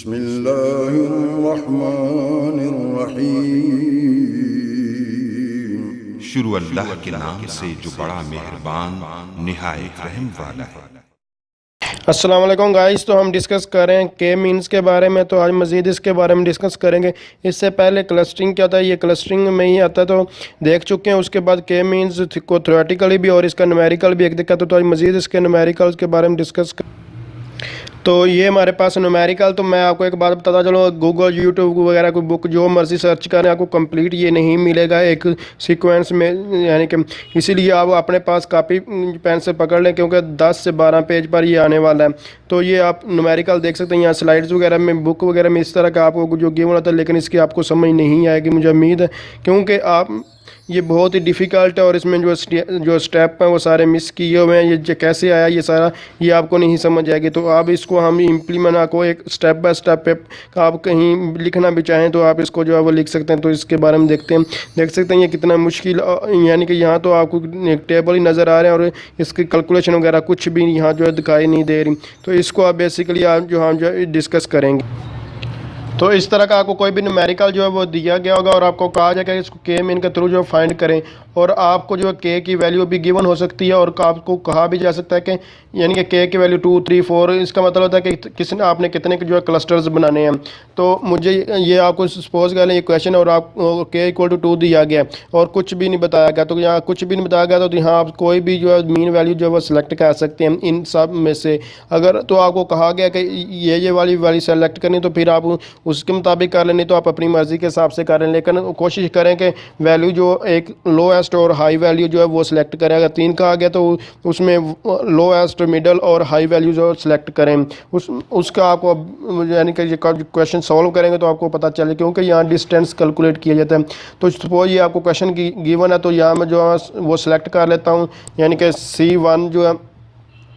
बिस्मिल्लाहिर्रहमानिर्रहीम। शुरू अल्लाह के नाम से जो बड़ा मेहरबान निहायत रहम वाला है। अस्सलाम वालेकुम गाइस। तो हम डिस्कस कर रहे हैं के मीन्स के बारे में। तो आज मज़ीद इसके बारे में डिस्कस करेंगे। इससे पहले क्लस्टरिंग क्या था, ये क्लस्टरिंग में ही आता है, तो देख चुके हैं। उसके बाद के मीन्स को थ्योरेटिकली भी और इसका न्यूमेरिकल भी एक दिक्कत है। तो आज मज़ीद इसके न्यूमेरिकल्स के बारे में डिस्कस कर। तो ये हमारे पास न्यूमेरिकल। तो मैं आपको एक बात बताता चलो, गूगल यूट्यूब वगैरह कोई बुक जो मर्जी सर्च करें आपको कंप्लीट ये नहीं मिलेगा एक सीक्वेंस में, यानी कि इसीलिए आप अपने पास कापी पेन से पकड़ लें, क्योंकि 10 से 12 पेज पर ये आने वाला है। तो ये आप न्यूमेरिकल देख सकते हैं। यहाँ स्लाइड्स वगैरह में, बुक वगैरह में इस तरह का आपको जो गिवन होता है, लेकिन इसकी आपको समझ नहीं आएगी मुझे उम्मीद है, क्योंकि आप ये बहुत ही डिफ़िकल्ट है और इसमें जो स्टेप हैं वो सारे मिस किए हुए हैं। ये कैसे आया ये सारा, ये आपको नहीं समझ आएगी। तो आप इसको हम इम्प्लीमेंट आपको एक स्टेप बाय स्टेप पे आप कहीं लिखना भी चाहें तो आप इसको जो है वो लिख सकते हैं। तो इसके बारे में देखते हैं। देख सकते हैं ये कितना मुश्किल, यानी कि यहाँ तो आपको एक टेबल ही नज़र आ रहे हैं और इसकी कैलकुलेशन वगैरह कुछ भी यहाँ जो है दिखाई नहीं दे रही। तो इसको आप बेसिकली आप जो हम जो डिस्कस करेंगे। तो इस तरह का आपको कोई भी न्यूमेरिकल जो है वो दिया गया होगा और आपको कहा जाएगा इसको के मीन के थ्रू जो फाइंड करें, और आपको जो है के की वैल्यू भी गिवन हो सकती है और आपको कहा भी जा सकता है कि यानी कि के की वैल्यू 2, 3, 4। इसका मतलब होता है कि किसने आपने कितने जो है क्लस्टर्स बनाने हैं। तो मुझे ये आपको सपोज कर लें ये क्वेश्चन और आप के इक्वल टू 2 दिया गया और कुछ भी नहीं बताया गया। तो यहाँ कुछ भी नहीं बताया गया तो यहाँ आप कोई भी जो है मीन वैल्यू जो है वो सिलेक्ट कर सकते हैं इन सब में से। अगर तो आपको कहा गया कि ये वाली सेलेक्ट करनी, तो फिर आप उसके मुताबिक कर लें, नहीं तो आप अपनी मर्ज़ी के हिसाब से करें। लेकिन कोशिश करें कि वैल्यू जो एक लोएस्ट और हाई वैल्यू जो है वो सिलेक्ट करें। अगर 3 का आ गया तो उसमें लोएस्ट, मिडल और हाई वैल्यू जो सिलेक्ट करें। उसका आपको यानी कि क्वेश्चन सॉल्व करेंगे तो आपको पता चले, क्योंकि यहाँ डिस्टेंस कैलकुलेट किया जाता है। तो सपोज ये आपको क्वेश्चन की गिवन है, तो यहाँ मैं जो है वो सिलेक्ट कर लेता हूँ, यानी कि C1 जो है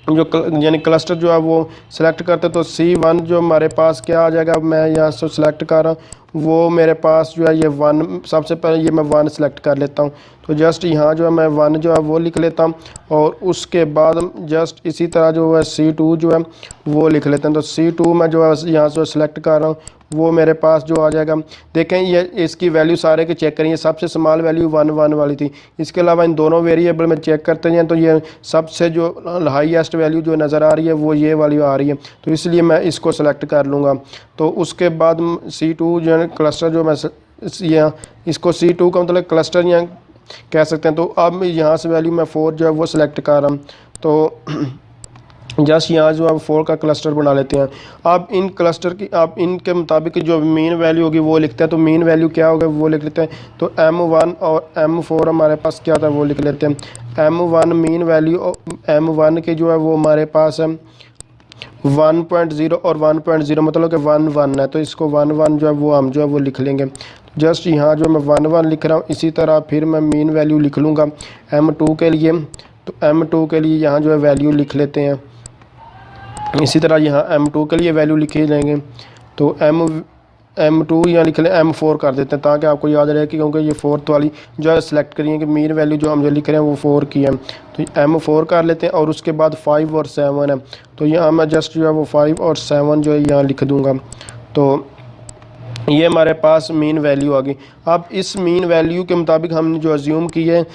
यानी क्लस्टर जो है वो सिलेक्ट करते। तो C1 जो हमारे पास क्या आ जाएगा, मैं यहाँ से सिलेक्ट कर रहा हूँ, वो मेरे पास जो है ये 1, सबसे पहले ये मैं 1 सिलेक्ट कर लेता हूँ। तो जस्ट यहाँ जो है मैं 1 जो है वो लिख लेता हूँ और उसके बाद जस्ट इसी तरह जो है C2 जो है वो लिख लेते हैं। तो C2 मैं जो है यहाँ से सिलेक्ट कर रहा हूँ, वो मेरे पास जो आ जाएगा। देखें ये इसकी वैल्यू सारे के चेक करें, सबसे स्मॉल वैल्यू 1, 1 वाली थी। इसके अलावा इन दोनों वेरिएबल में चेक करते हैं तो ये सबसे जो हाईएस्ट वैल्यू जो नज़र आ रही है वो ये वाली आ रही है। तो इसलिए मैं इसको सेलेक्ट कर लूँगा। तो उसके बाद C2 जो है क्लस्टर जो मैं यहाँ इसको C2 का मतलब क्लस्टर यहाँ कह सकते हैं। तो अब यहाँ से वैल्यू मैं 4 जो है वो सिलेक्ट कर रहा हूँ। तो जस्ट यहाँ जो आप 4 का क्लस्टर बना लेते हैं। आप इन क्लस्टर की आप इनके मुताबिक जो मीन वैल्यू होगी वो लिखते हैं। तो मीन वैल्यू क्या होगा वो लिख लेते हैं। तो M1 और M4 हमारे पास क्या था वो लिख लेते हैं। M1 मीन वैल्यू M1 के जो है वो हमारे पास है 1.0 और 1.0 मतलब कि 1, 1 है। तो इसको 1, 1 जो है वो हम जो है वो लिख लेंगे। जस्ट यहाँ जो मैं 1, 1 लिख रहा हूँ, इसी तरह फिर मैं मीन वैल्यू लिख लूँगा M2 के लिए। तो M2 के लिए यहाँ जो है वैल्यू लिख लेते हैं। इसी तरह यहाँ M2 के लिए वैल्यू लिखे जाएंगे। तो M2 यहाँ लिख लें, M4 कर देते हैं ताकि आपको याद रहे, क्योंकि ये 4th वाली जो है सिलेक्ट करिए कि मीन वैल्यू जो हम जो लिख रहे हैं वो 4 की है। तो M4 कर लेते हैं और उसके बाद 5 और 7 है। तो यहाँ मैं जस्ट जो है वो 5 और 7 जो है यहाँ लिख दूँगा। तो ये हमारे पास मीन वैल्यू आ गई। अब इस मीन वैल्यू के मुताबिक हमने जो अज्यूम की है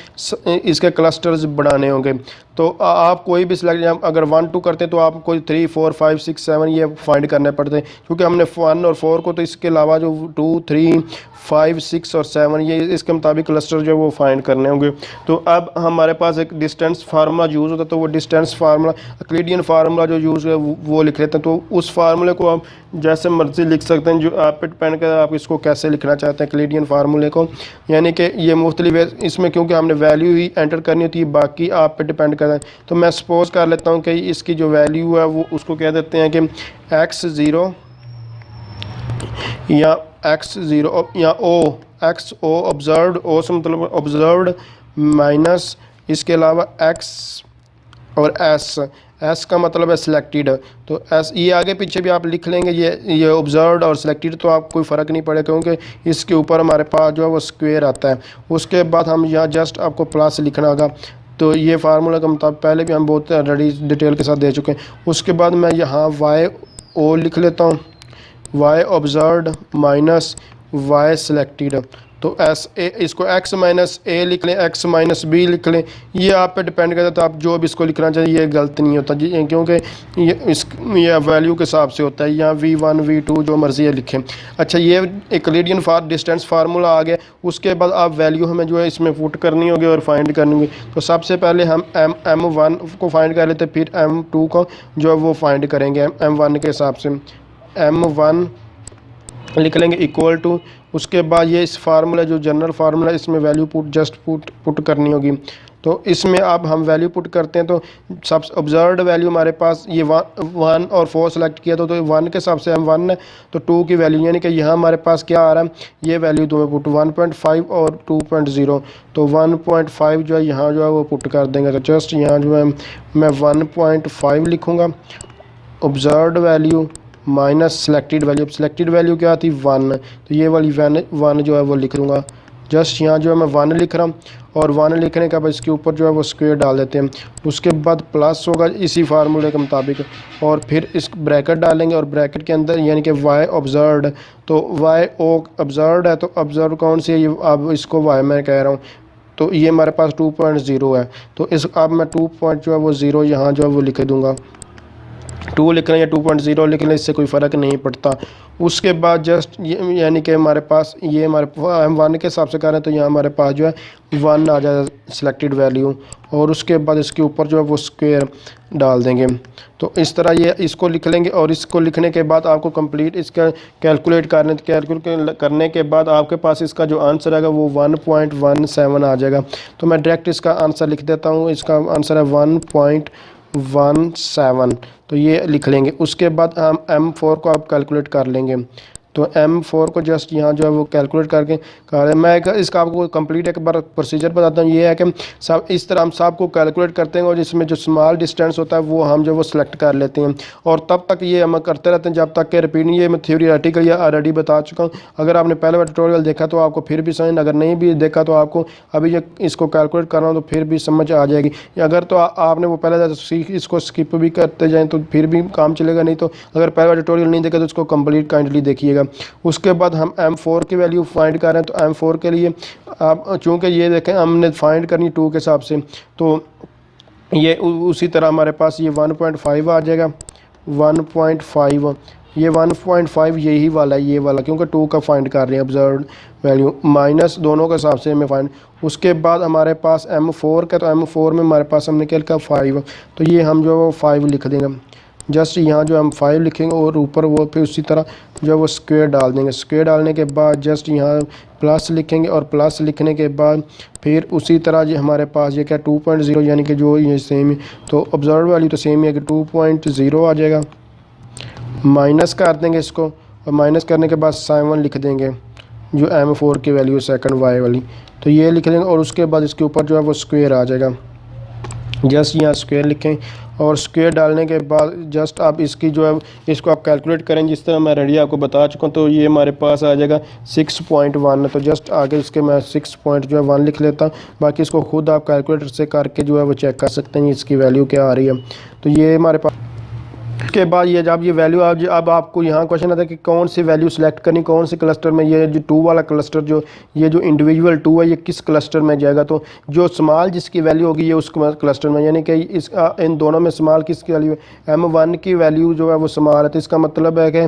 इसके क्लस्टर्स बढ़ाने होंगे। तो आप कोई भी सिलेक्ट, अगर 1, 2 करते हैं तो आप कोई 3, 4, 5, 6, 7 ये फाइंड करने पड़ते हैं, क्योंकि हमने 1 और 4 को, तो इसके अलावा जो 2, 3, 5, 6 और 7 ये इसके मुताबिक क्लस्टर जो है वो फाइंड करने होंगे। तो अब हमारे पास एक डिस्टेंस फार्मूला यूज़ होता है। तो वो डिस्टेंस फार्मूला यूक्लिडियन फार्मूला जो यूज़ है वो लिख लेते हैं। तो उस फार्मूले को आप जैसे मर्जी लिख सकते हैं, जो आप पे डिपेंड कर आप इसको कैसे लिखना चाहते हैं यूक्लिडियन फार्मूले को। यानी कि ये मुख्तलिफ इसमें, क्योंकि हमने वैल्यू ही एंटर करनी होती है, बाकी आप पे डिपेंड करता है। तो मैं सपोज कर लेता हूँ कि इसकी जो वैल्यू है वो उसको कह देते हैं कि x0 या x0 या XO ऑब्जर्व्ड, O से मतलब ऑब्जर्व्ड माइनस इसके अलावा x और S का मतलब है सिलेक्टेड। तो S ये आगे पीछे भी आप लिख लेंगे, ये ऑब्जर्व्ड और सिलेक्टेड, तो आप कोई फ़र्क नहीं पड़ेगा, क्योंकि इसके ऊपर हमारे पास जो है वो स्क्वायर आता है। उसके बाद हम यहाँ जस्ट आपको प्लस लिखना होगा। तो ये फार्मूला का मुताबिक पहले भी हम बहुत ऑलरेडी डिटेल के साथ दे चुके हैं। उसके बाद मैं यहाँ YO लिख लेता हूँ। Y observed minus Y selected. तो एस ए इसको एक्स माइनस ए लिख लें, एक्स माइनस बी लिख लें, ये आप पे डिपेंड करता है। तो आप जो भी इसको लिखना चाहिए ये गलत नहीं होता जी, क्योंकि ये वैल्यू के हिसाब से होता है। यहाँ V1 V2 जो मर्ज़ी है लिखें। अच्छा, ये यूक्लिडियन डिस्टेंस फार्मूला आ गया। उसके बाद आप वैल्यू हमें जो है इसमें पुट करनी होगी और फाइंड करनी होगी। तो सबसे पहले हम M1 को फाइंड कर लेते, फिर M2 को जो है वो फाइंड करेंगे M1 के हिसाब से। M1 लिख लेंगे इक्वल टू, उसके बाद ये इस फार्मूला जो जनरल फार्मूला इसमें वैल्यू पुट करनी होगी। तो इसमें अब हम वैल्यू पुट करते हैं। तो सब ऑब्जर्व्ड वैल्यू हमारे पास ये 1 और 4 सेलेक्ट किया तो 1 के हिसाब से हम 1 है, तो 2 की वैल्यू यानी कि यहाँ हमारे पास क्या आ रहा है, ये वैल्यू तुम्हें पुट 1.5 और 2.0। तो 1.5 जो है यहाँ जो है वो पुट कर देंगे। तो जस्ट यहाँ जो है मैं 1.5 लिखूँगा, observed value minus selected value. अब सिलेक्टेड वैल्यू क्या थी 1, तो ये वाली 1 जो है वो लिख लूँगा। जस्ट यहाँ जो है मैं 1 लिख रहा हूँ, और 1 लिखने के बाद इसके ऊपर जो है वो स्क्वायर डाल देते हैं। उसके बाद प्लस होगा इसी फार्मूले के मुताबिक, और फिर इस ब्रैकेट डालेंगे, और ब्रैकेट के अंदर यानी कि वाई ऑब्जर्व्ड, तो वाई ओ ऑब्जर्व्ड है, तो ऑब्जर्व कौन सी है, ये अब इसको वाई मैं कह रहा हूँ, तो ये हमारे पास 2.0 है। तो इस अब मैं 2.0 यहाँ जो है वो लिख दूँगा। 2 लिख लें या 2.0 लिख लें, इससे कोई फ़र्क नहीं पड़ता। उसके बाद जस्ट ये यानी कि हमारे पास ये हम 1 के हिसाब से कर रहे हैं, तो यहाँ हमारे पास जो है 1 आ जाएगा सिलेक्टेड वैल्यू, और उसके बाद इसके ऊपर जो है वो स्क्वायर डाल देंगे। तो इस तरह ये इसको लिख लेंगे, और इसको लिखने के बाद आपको कंप्लीट इसका कैलकुलेट करने के बाद आपके पास इसका जो आंसर आएगा वो 1.17 आ जाएगा। तो मैं डायरेक्ट इसका आंसर लिख देता हूँ। इसका आंसर है 1.17, तो ये लिख लेंगे। उसके बाद हम M4 को आप कैलकुलेट कर लेंगे। तो M4 को जस्ट यहाँ जो है वो कैलकुलेट करके मैं इसका आपको कंप्लीट एक बार प्रोसीजर बताता हूँ। ये है कि सब इस तरह हम सब को कैलकुलेट करते हैं, और जिसमें जो स्मॉल डिस्टेंस होता है वो हम जो वो सिलेक्ट कर लेते हैं, और तब तक ये हम करते रहते हैं जब तक कि रिपीट नहीं। ये मैं थ्योरेटिकल या ऑलरेडी बता चुका हूँ। अगर आपने पहले बार ट्यूटोरियल देखा तो आपको फिर भी समझ, अगर नहीं भी देखा तो आपको अभी ये इसको कैलकुलेट करना हो तो फिर भी समझ आ जाएगी। अगर तो आपने वो पहले इसको स्किप भी करते जाएँ तो फिर भी काम चलेगा, नहीं तो अगर पहले बार ट्यूटोरियल नहीं देखा तो इसको कंप्लीट काइंडली देखिएगा। उसके बाद हम M4 की वैल्यू फाइंड कर रहे हैं। तो M4 के लिए आप चूँकि ये देखें हमने फाइंड करनी 2 के हिसाब से, तो ये उसी तरह हमारे पास ये 1.5 आ जाएगा। 1.5 ये 1.5 यही वाला है, ये वाला, क्योंकि 2 का फाइंड कर रहे हैं ऑब्जर्व्ड वैल्यू माइनस दोनों के हिसाब से हमें फाइंड। उसके बाद हमारे पास M4 का, तो M4 में हमारे पास हमने क्या लिखा 5, तो ये हम जो 5 लिख देंगे। जस्ट यहाँ जो हम 5 लिखेंगे, और ऊपर वो फिर उसी तरह जो वो स्क्वायर डाल देंगे। स्क्वायर डालने के बाद जस्ट यहाँ प्लस लिखेंगे, और प्लस लिखने के बाद फिर उसी तरह ये हमारे पास ये क्या 2.0 यानी कि जो ये सेम है, तो ऑब्जर्व वाली तो सेम है कि 2.0 आ जाएगा। माइनस कर देंगे इसको, और माइनस करने के बाद 7 लिख देंगे जो M4 की वैल्यू सेकंड वाई वाली, तो ये लिख देंगे, और उसके बाद इसके ऊपर जो है वो स्क्वायर आ जाएगा। जस्ट यहाँ स्क्वायर लिखें, और स्क्वायर डालने के बाद जस्ट आप इसकी जो है इसको आप कैलकुलेट करें जिस तरह मैं रेडी आपको बता चुका हूँ। तो ये हमारे पास आ जाएगा 6.1, तो जस्ट आगे इसके मैं 6.1 लिख लेता हूँ। बाकी इसको खुद आप कैलकुलेटर से करके जो है वो चेक कर सकते हैं इसकी वैल्यू क्या आ रही है। तो ये हमारे पास के बाद ये जब ये वैल्यू अब आपको यहाँ क्वेश्चन आता है कि कौन सी वैल्यू सेलेक्ट करनी, कौन से क्लस्टर में। ये जो 2 वाला क्लस्टर ये जो इंडिविजुअल 2 है ये किस क्लस्टर में जाएगा। तो जो स्मॉल जिसकी वैल्यू होगी ये उस क्लस्टर में, यानी कि इन दोनों में स्मॉल किसकी वैल्यू है, M1 की वैल्यू जो है वो स्मॉल है। तो इसका मतलब है कि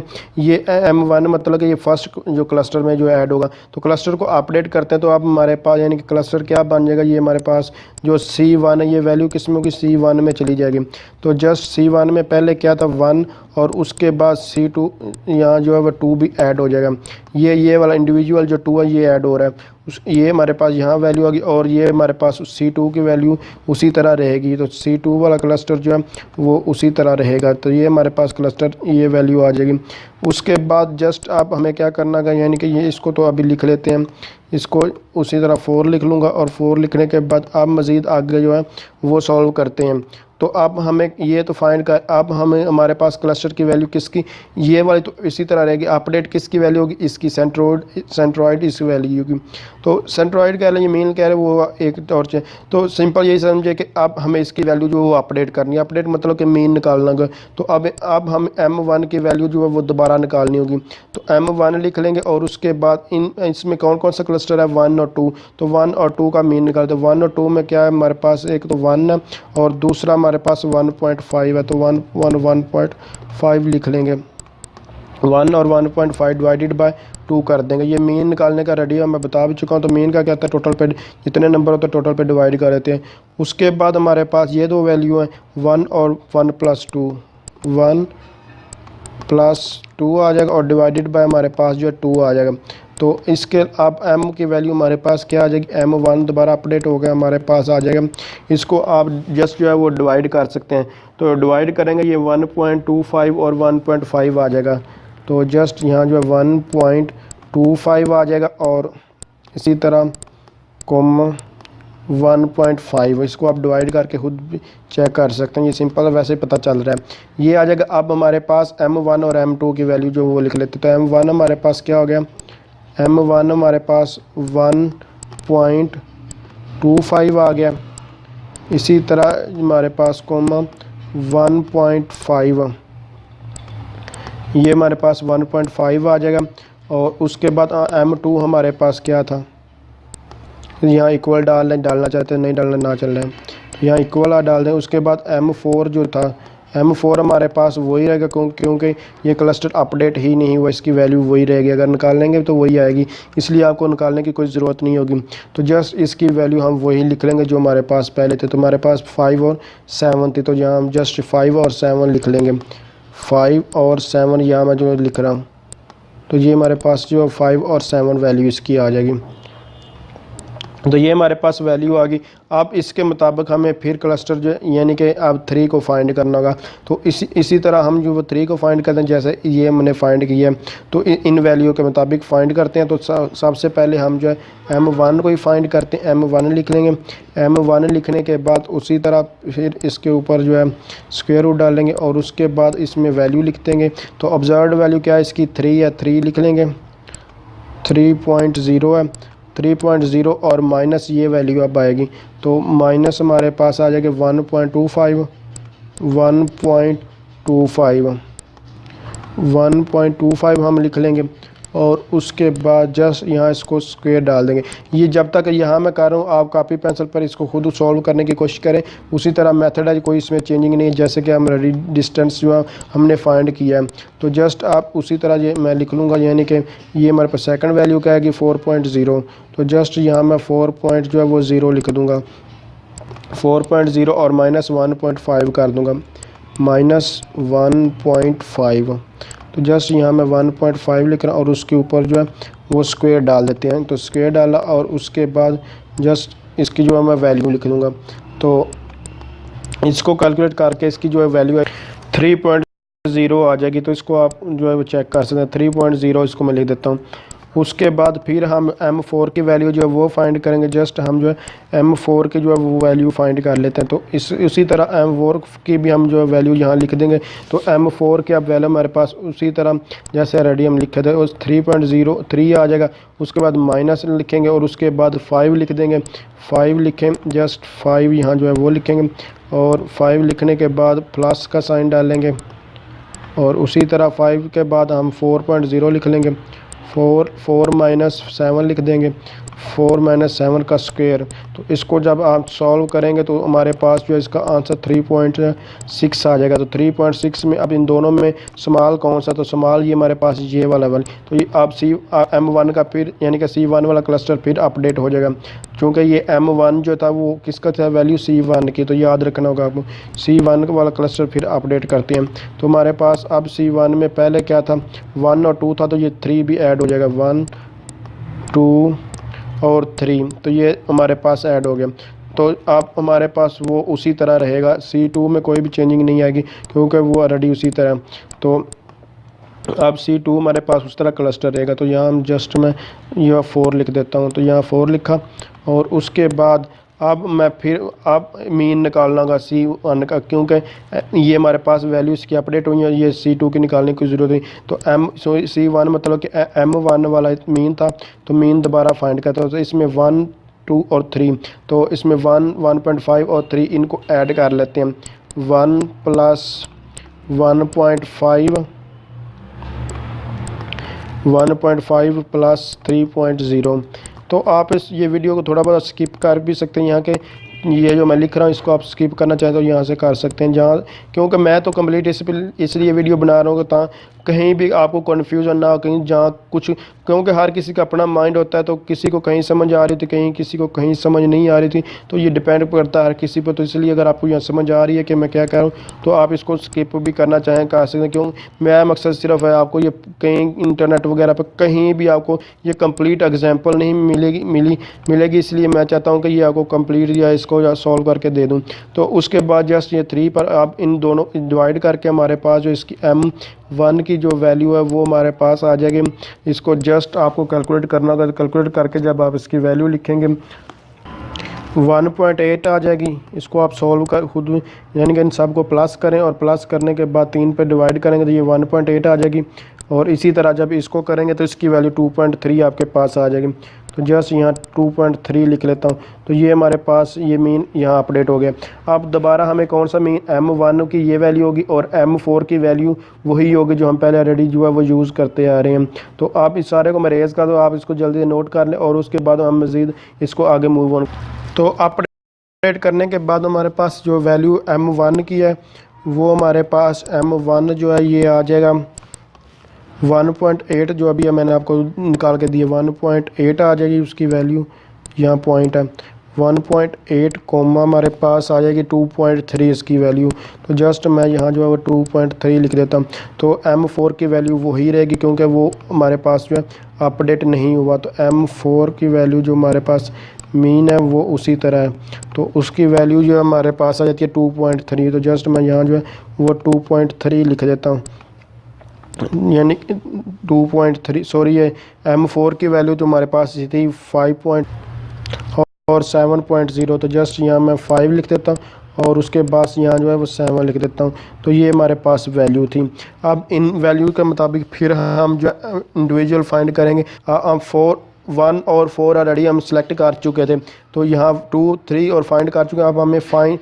ये M1 मतलब कि ये फर्स्ट जो क्लस्टर में जो ऐड होगा। तो क्लस्टर को अपडेट करते हैं, तो अब हमारे पास यानी कि क्लस्टर क्या बन जाएगा, ये हमारे पास जो C1 है ये वैल्यू किस में होगी, C1 में चली जाएगी। तो जस्ट C1 में पहले क्या था 1, और उसके बाद C2 यहाँ जो है वह 2 भी ऐड हो जाएगा। ये वाला इंडिविजुअल जो 2 है ये ऐड हो रहा है, ये हमारे पास यहाँ वैल्यू आ गई, और ये हमारे पास C2 की वैल्यू उसी तरह रहेगी। तो C2 वाला क्लस्टर जो है वो उसी तरह रहेगा। तो ये हमारे पास क्लस्टर ये वैल्यू आ जाएगी। उसके बाद जस्ट आप हमें क्या करना है, यानी कि ये इसको तो अभी लिख लेते हैं, इसको उसी तरह 4 लिख लूँगा, और 4 लिखने के बाद आप मज़ीद आगे जो है वो सॉल्व करते हैं। तो अब हमें ये तो फाइंड कर, अब हमें हमारे पास क्लस्टर की वैल्यू किसकी, ये वाली तो इसी तरह रहेगी। अपडेट किसकी वैल्यू होगी, इसकी सेंट्रोइड इसकी वैल्यू होगी। तो सेंट्रोइड कह रहे हैं, मीन कह रहे हैं, वो एक टॉर्च है। तो सिंपल यही समझे कि अब हमें इसकी वैल्यू जो है वो अपडेट करनी है। अपडेट मतलब कि मीन निकालना होगा। तो अब हम M1 की वैल्यू जो है वो दोबारा निकालनी होगी। तो M1 लिख लेंगे और उसके बाद इसमें कौन कौन सा क्लस्टर है, 1 और 2। तो 1 और 2 का मीन निकालते हैं। 1 और 2 में क्या है हमारे पास, एक तो 1 है और दूसरा हमारे पास 1.5 है। तो 1.5 लिख लेंगे। 1 और 1.5 डिवाइडेड बाय 2 कर देंगे। ये मीन निकालने का रेडी है, मैं बता भी चुका हूँ। तो मीन का क्या होता है, टोटल पे जितने नंबर होते हैं टोटल पे डिवाइड कर देते हैं। उसके बाद हमारे पास ये दो वैल्यू हैं 1 और 1 प्लस 2, 1 प्लस 2 आ जाएगा और डिवाइडेड बाय हमारे पास जो है 2 आ जाएगा। तो इसके अब M की वैल्यू हमारे पास क्या आ जाएगी, M1 दोबारा अपडेट हो गया हमारे पास आ जाएगा। इसको आप जस्ट जो है वो डिवाइड कर सकते हैं। तो डिवाइड करेंगे ये 1.25 और 1.5 आ जाएगा। तो जस्ट यहाँ जो है 1.25 आ जाएगा और इसी तरह 1.5, इसको आप डिवाइड करके खुद भी चेक कर सकते हैं। ये सिंपल है, वैसे ही पता चल रहा है। ये आ जाएगा। अब हमारे पास M1 और M2 की वैल्यू जो वो लिख लेते। तो M1 हमारे पास क्या हो गया, M1 हमारे पास 1.25 आ गया। इसी तरह हमारे पास 1.5, ये हमारे पास 1.5 आ जाएगा। और उसके बाद M2 हमारे पास क्या था, यहाँ इक्वल डालना चाहते हैं, नहीं डालना ना चल रहा है, तो यहाँ इक्वल डाल दें। उसके बाद M4 जो था, M4 हमारे पास वही रहेगा क्योंकि ये क्लस्टर अपडेट ही नहीं हुआ, इसकी वैल्यू वही रहेगी। अगर निकालेंगे तो वही आएगी, इसलिए आपको निकालने की कोई ज़रूरत नहीं होगी। तो जस्ट इसकी वैल्यू हम वही लिख लेंगे जो हमारे पास पहले थे। तो हमारे पास 5 और 7 थी, तो यहाँ हम जस्ट 5 और 7 लिख लेंगे। 5 और 7 यहाँ मैं जो लिख रहा हूँ, तो ये हमारे पास जो 5 और 7 वैल्यू इसकी आ जाएगी। तो ये हमारे पास वैल्यू आ गई। अब इसके मुताबिक हमें फिर क्लस्टर जो यानी कि अब 3 को फाइंड करना होगा। तो इसी तरह हम जो वो 3 को फाइंड करते हैं, जैसे ये हमने फाइंड किया है, तो इन वैल्यू के मुताबिक फाइंड करते हैं। तो सबसे पहले हम जो है M1 को ही फाइंड करते हैं। M1 लिख लेंगे। M1 लिखने के बाद उसी तरह फिर इसके ऊपर जो है स्क्वायर रूट डालेंगे और उसके बाद इसमें वैल्यू लिख देंगे। तो ऑब्जर्व्ड वैल्यू क्या है इसकी, 3 है। 3 लिख लेंगे। 3.0 है, 3.0 और माइनस ये वैल्यू अब आएगी। तो माइनस हमारे पास आ जाएगी 1.25, 1.25 हम लिख लेंगे। और उसके बाद जस्ट यहाँ इसको स्क्वायर डाल देंगे। ये जब तक यहाँ मैं कर रहा हूँ, आप कॉपी पेंसिल पर इसको खुद सॉल्व करने की कोशिश करें। उसी तरह मेथड है, कोई इसमें चेंजिंग नहीं है। जैसे कि हम डिस्टेंस जो है हमने फाइंड किया है, तो जस्ट आप उसी तरह ये मैं लिख लूँगा। यानी कि ये हमारे पास सेकंड वैल्यू क्या आएगी, 4.0। तो जस्ट यहाँ मैं 4.0 लिख दूँगा, 4.0 और माइनस 1.5 कर दूँगा, -1.5। तो जस्ट यहाँ मैं 1.5 लिख रहा हूँ और उसके ऊपर जो है वो स्क्वायर डाल देते हैं। तो स्क्वायर डाला और उसके बाद जस्ट इसकी जो है मैं वैल्यू लिख दूँगा। तो इसको कैलकुलेट करके इसकी जो है वैल्यू है 3.0 आ जाएगी। तो इसको आप जो है वो चेक कर सकते हैं। 3.0 इसको मैं लिख देता हूँ। उसके बाद फिर हम M4 की वैल्यू जो है वो फाइंड करेंगे। जस्ट हम जो है M4 की जो है वो वैल्यू फाइंड कर लेते हैं। तो उसी तरह M4 की भी हम जो है वैल्यू यहाँ लिख देंगे। तो M4 की अब वैल्यू हमारे पास उसी तरह जैसे रेडी हम लिखे थे, उस 3.03 आ जाएगा। उसके बाद माइनस लिखेंगे और उसके बाद 5 लिख देंगे। 5 लिखें, जस्ट 5 यहाँ जो है वो लिखेंगे और 5 लिखने के बाद प्लस का साइन डालेंगे और उसी तरह 5 के बाद हम 4.0 लिख लेंगे। 4 माइनस 7 लिख देंगे, 4 माइनस 7 का स्क्वायर। तो इसको जब आप सॉल्व करेंगे तो हमारे पास जो है इसका आंसर 3.6 आ जाएगा। तो 3.6 में अब इन दोनों में स्मॉल कौन सा, तो स्मॉल ये हमारे पास ये वाला तो ये आप M1 का फिर यानी कि C1 वाला क्लस्टर फिर अपडेट हो जाएगा। क्योंकि ये M1 जो था वो किसका था, वैल्यू C1 की। तो याद रखना होगा आपको, C1 वाला क्लस्टर फिर अपडेट करते हैं। तो हमारे पास अब C1 में पहले क्या था, 1 और 2 था, तो ये 3 भी ऐड हो जाएगा, 1 2 और 3। तो ये हमारे पास ऐड हो गया। तो अब हमारे पास वो उसी तरह रहेगा। C2 में कोई भी चेंजिंग नहीं आएगी क्योंकि वो ऑलरेडी उसी तरह। तो अब C2 हमारे पास उस तरह क्लस्टर रहेगा। तो यहाँ हम जस्ट मैं यह 4 लिख देता हूँ। तो यहाँ 4 लिखा और उसके बाद अब मैं फिर अब मीन निकालना होगा C1 का, क्योंकि ये हमारे पास वैल्यू इसकी अपडेट हुई है, ये C2 की निकालने की ज़रूरत नहीं। तो C1 मतलब कि M1 वाला मीन था, तो मीन दोबारा फाइंड करते हैं। तो इसमें 1 2 और 3, तो इसमें 1 1.5 और 3 इनको ऐड कर लेते हैं। 1 प्लस 1.5 प्लस 3.0। तो आप ये वीडियो को थोड़ा बहुत स्किप कर भी सकते हैं। यहाँ के ये जो मैं लिख रहा हूँ इसको आप स्किप करना चाहें तो यहाँ से कर सकते हैं, जहाँ क्योंकि मैं तो कंप्लीट इसलिए वीडियो बना रहा हूँ ता कहीं भी आपको कन्फ्यूज़न ना हो, कहीं जहाँ कुछ, क्योंकि हर किसी का अपना माइंड होता है, तो किसी को कहीं समझ आ रही थी, कहीं किसी को कहीं समझ नहीं आ रही थी, तो ये डिपेंड करता है हर किसी पर। तो इसलिए अगर आपको यहाँ समझ आ रही है कि मैं क्या कह रहा हूँ तो आप इसको स्किप भी करना चाहें कर सकते हैं। क्यों मेरा मकसद सिर्फ है आपको ये कहीं इंटरनेट वगैरह पर कहीं भी आपको ये कंप्लीट एग्जांपल नहीं मिलेगी, इसलिए मैं चाहता हूँ कि ये आपको कंप्लीट या इसको सॉल्व करके दे दूँ। तो उसके बाद जस्ट ये 3 पर आप इन दोनों डिवाइड करके हमारे पास जो इसकी M1 की जो वैल्यू है वो हमारे पास आ जाएगी। इसको जस्ट आपको कैलकुलेट करना होगा। कैलकुलेट करके जब आप इसकी वैल्यू लिखेंगे 1.8 आ जाएगी। इसको आप सॉल्व कर खुद, यानी कि इन सब को प्लस करें और प्लस करने के बाद 3 पे डिवाइड करेंगे तो ये 1.8 आ जाएगी। और इसी तरह जब इसको करेंगे तो इसकी वैल्यू 2.3 आपके पास आ जाएगी। तो जस्ट यहाँ 2.3 लिख लेता हूँ। तो ये हमारे पास ये मीन यहाँ अपडेट हो गया। अब दोबारा हमें कौन सा मीन M1 की ये वैल्यू होगी और M4 की वैल्यू वही होगी जो हम पहले ऑलरेडी जो है वो यूज़ करते आ रहे हैं। तो आप इस सारे को मैं रेज़ कर दो, आप इसको जल्दी से नोट कर लें और उसके बाद हम मज़ीद इसको आगे मूव ऑन। तो अपडेट करने के बाद हमारे पास जो वैल्यू M1 की है वो हमारे पास M1 जो है ये आ जाएगा 1.8, जो अभी मैंने आपको निकाल के दिया 1.8 आ जाएगी उसकी वैल्यू। यहाँ पॉइंट है 1.8 कोमा हमारे पास आ जाएगी 2.3 इसकी वैल्यू। तो जस्ट मैं यहाँ जो है वो 2.3 लिख देता हूँ। तो M4 की वैल्यू वही रहेगी क्योंकि वो हमारे पास जो है अपडेट नहीं हुआ। तो M4 की वैल्यू जो हमारे पास मीन है वो उसी तरह है, तो उसकी वैल्यू जो है हमारे पास आ जाती है 2.3। तो जस्ट मैं यहाँ जो है वो 2.3 लिख देता हूँ, यानी 2.3 सॉरी ये M4 की वैल्यू तो हमारे पास थी 5 और 7.0। तो जस्ट यहाँ मैं 5 लिख देता हूँ और उसके बाद यहाँ जो है वो 7 लिख देता हूँ। तो ये हमारे पास वैल्यू थी। अब इन वैल्यू के मुताबिक फिर हम जो इंडिविजुअल फाइंड करेंगे। हम 1 और 4 ऑलरेडी हम सेलेक्ट कर चुके थे, तो यहाँ 2 3 और फाइंड कर चुके हैं। अब हमें 5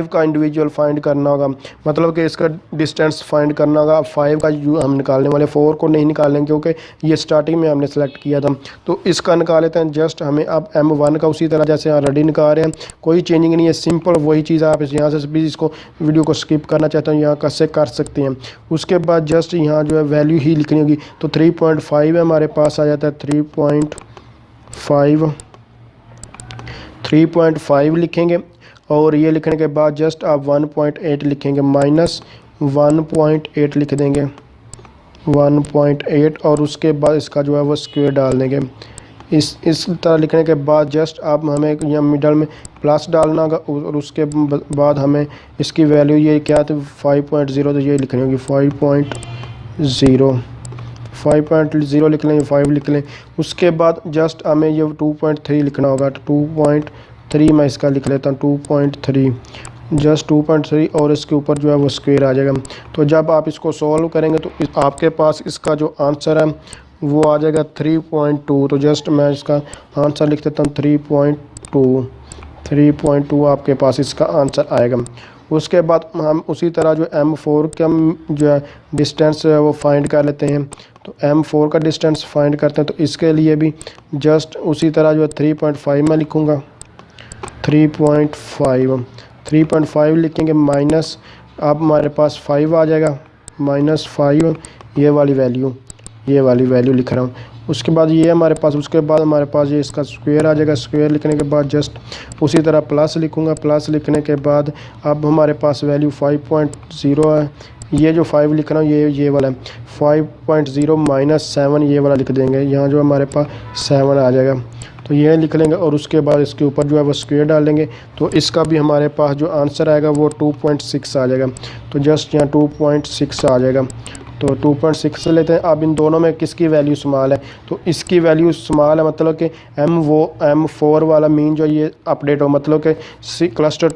का इंडिविजुअल फाइंड करना होगा, मतलब कि इसका डिस्टेंस फाइंड करना होगा। 5 का जो हम निकालने वाले, 4 को नहीं निकालेंगे क्योंकि ये स्टार्टिंग में हमने सेलेक्ट किया था। तो इसका निकाल लेते हैं। जस्ट हमें अब M1 का उसी तरह जैसे ऑलरेडी निकाल रहे हैं, कोई चेंजिंग नहीं है, सिंपल वही चीज़। आप यहाँ से भी इसको वीडियो को स्किप करना चाहते हैं यहाँ कैसे कर सकते हैं। उसके बाद जस्ट यहाँ जो है वैल्यू ही लिखनी होगी। तो 3.5 है हमारे पास आ जाता है 3.5 लिखेंगे और ये लिखने के बाद जस्ट आप 1.8 लिखेंगे, माइनस 1.8 लिख देंगे 1.8 और उसके बाद इसका जो है वो स्क्वायर डाल देंगे। इस तरह लिखने के बाद जस्ट आप हमें यहाँ मिडल में प्लस डालना होगा और उसके बाद हमें इसकी वैल्यू ये क्या थी 5.0, तो ये लिखनी होगी 5.0 लिख लें, 5 लिख लें। उसके बाद जस्ट हमें ये 2.3 लिखना होगा। 2.3 मैं इसका लिख लेता हूँ 2.3, जस्ट 2.3 और इसके ऊपर जो है वो स्क्वायर आ जाएगा। तो जब आप इसको सॉल्व करेंगे तो आपके पास इसका जो आंसर है वो आ जाएगा 3.2। तो जस्ट मैं इसका आंसर लिख देता हूँ 3.2 आपके पास इसका आंसर आएगा। उसके बाद हम उसी तरह जो M4 का जो है डिस्टेंस है वो फाइंड कर लेते हैं। तो M4 का डिस्टेंस फाइंड करते हैं, तो इसके लिए भी जस्ट उसी तरह जो है 3.5 मैं लिखूँगा 3.5 लिखेंगे, माइनस अब हमारे पास 5 आ जाएगा, -5 ये वाली वैल्यू लिख रहा हूँ। उसके बाद ये हमारे पास, उसके बाद हमारे पास ये इसका स्क्वायर आ जाएगा। स्क्वायर लिखने के बाद जस्ट उसी तरह प्लस लिखूँगा। प्लस लिखने के बाद अब हमारे पास वैल्यू 5.0 है। ये जो 5 लिख रहा हूँ ये वाला 5.0 माइनस 7 ये वाला लिख देंगे। यहाँ जो हमारे पास 7 आ जाएगा, तो ये लिख लेंगे और उसके बाद इसके ऊपर जो है वो स्क्वायर डाल देंगे। तो इसका भी हमारे पास जो आंसर आएगा वो 2.6 आ जाएगा। तो जस्ट यहाँ 2.6 आ जाएगा। तो 2.6 लेते हैं। अब इन दोनों में किसकी वैल्यू स्मॉल है, तो इसकी वैल्यू स्मॉल है, मतलब कि M4 वाला मीन जो ये अपडेट हो, मतलब कि क्लस्टर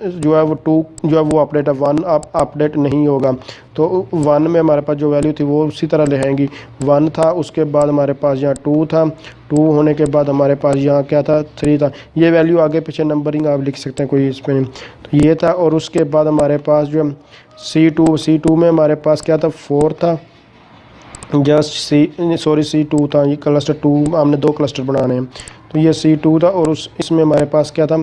जो है वो 2 जो है वो अपडेट है, 1 अब अपडेट नहीं होगा। तो 1 में हमारे पास जो वैल्यू थी वो उसी तरह रहेंगी, 1 था, उसके बाद हमारे पास यहाँ 2 था, 2 होने के बाद हमारे पास यहाँ क्या था, 3 था। ये वैल्यू आगे पीछे नंबरिंग आप लिख सकते हैं, कोई इसमें नहीं। तो ये था, और उसके बाद हमारे पास जो C2 में हमारे पास क्या था, 4 था, C2 था, ये क्लस्टर 2, हमने 2 क्लस्टर बनाने हैं, तो ये C2 था, और इसमें हमारे पास क्या था,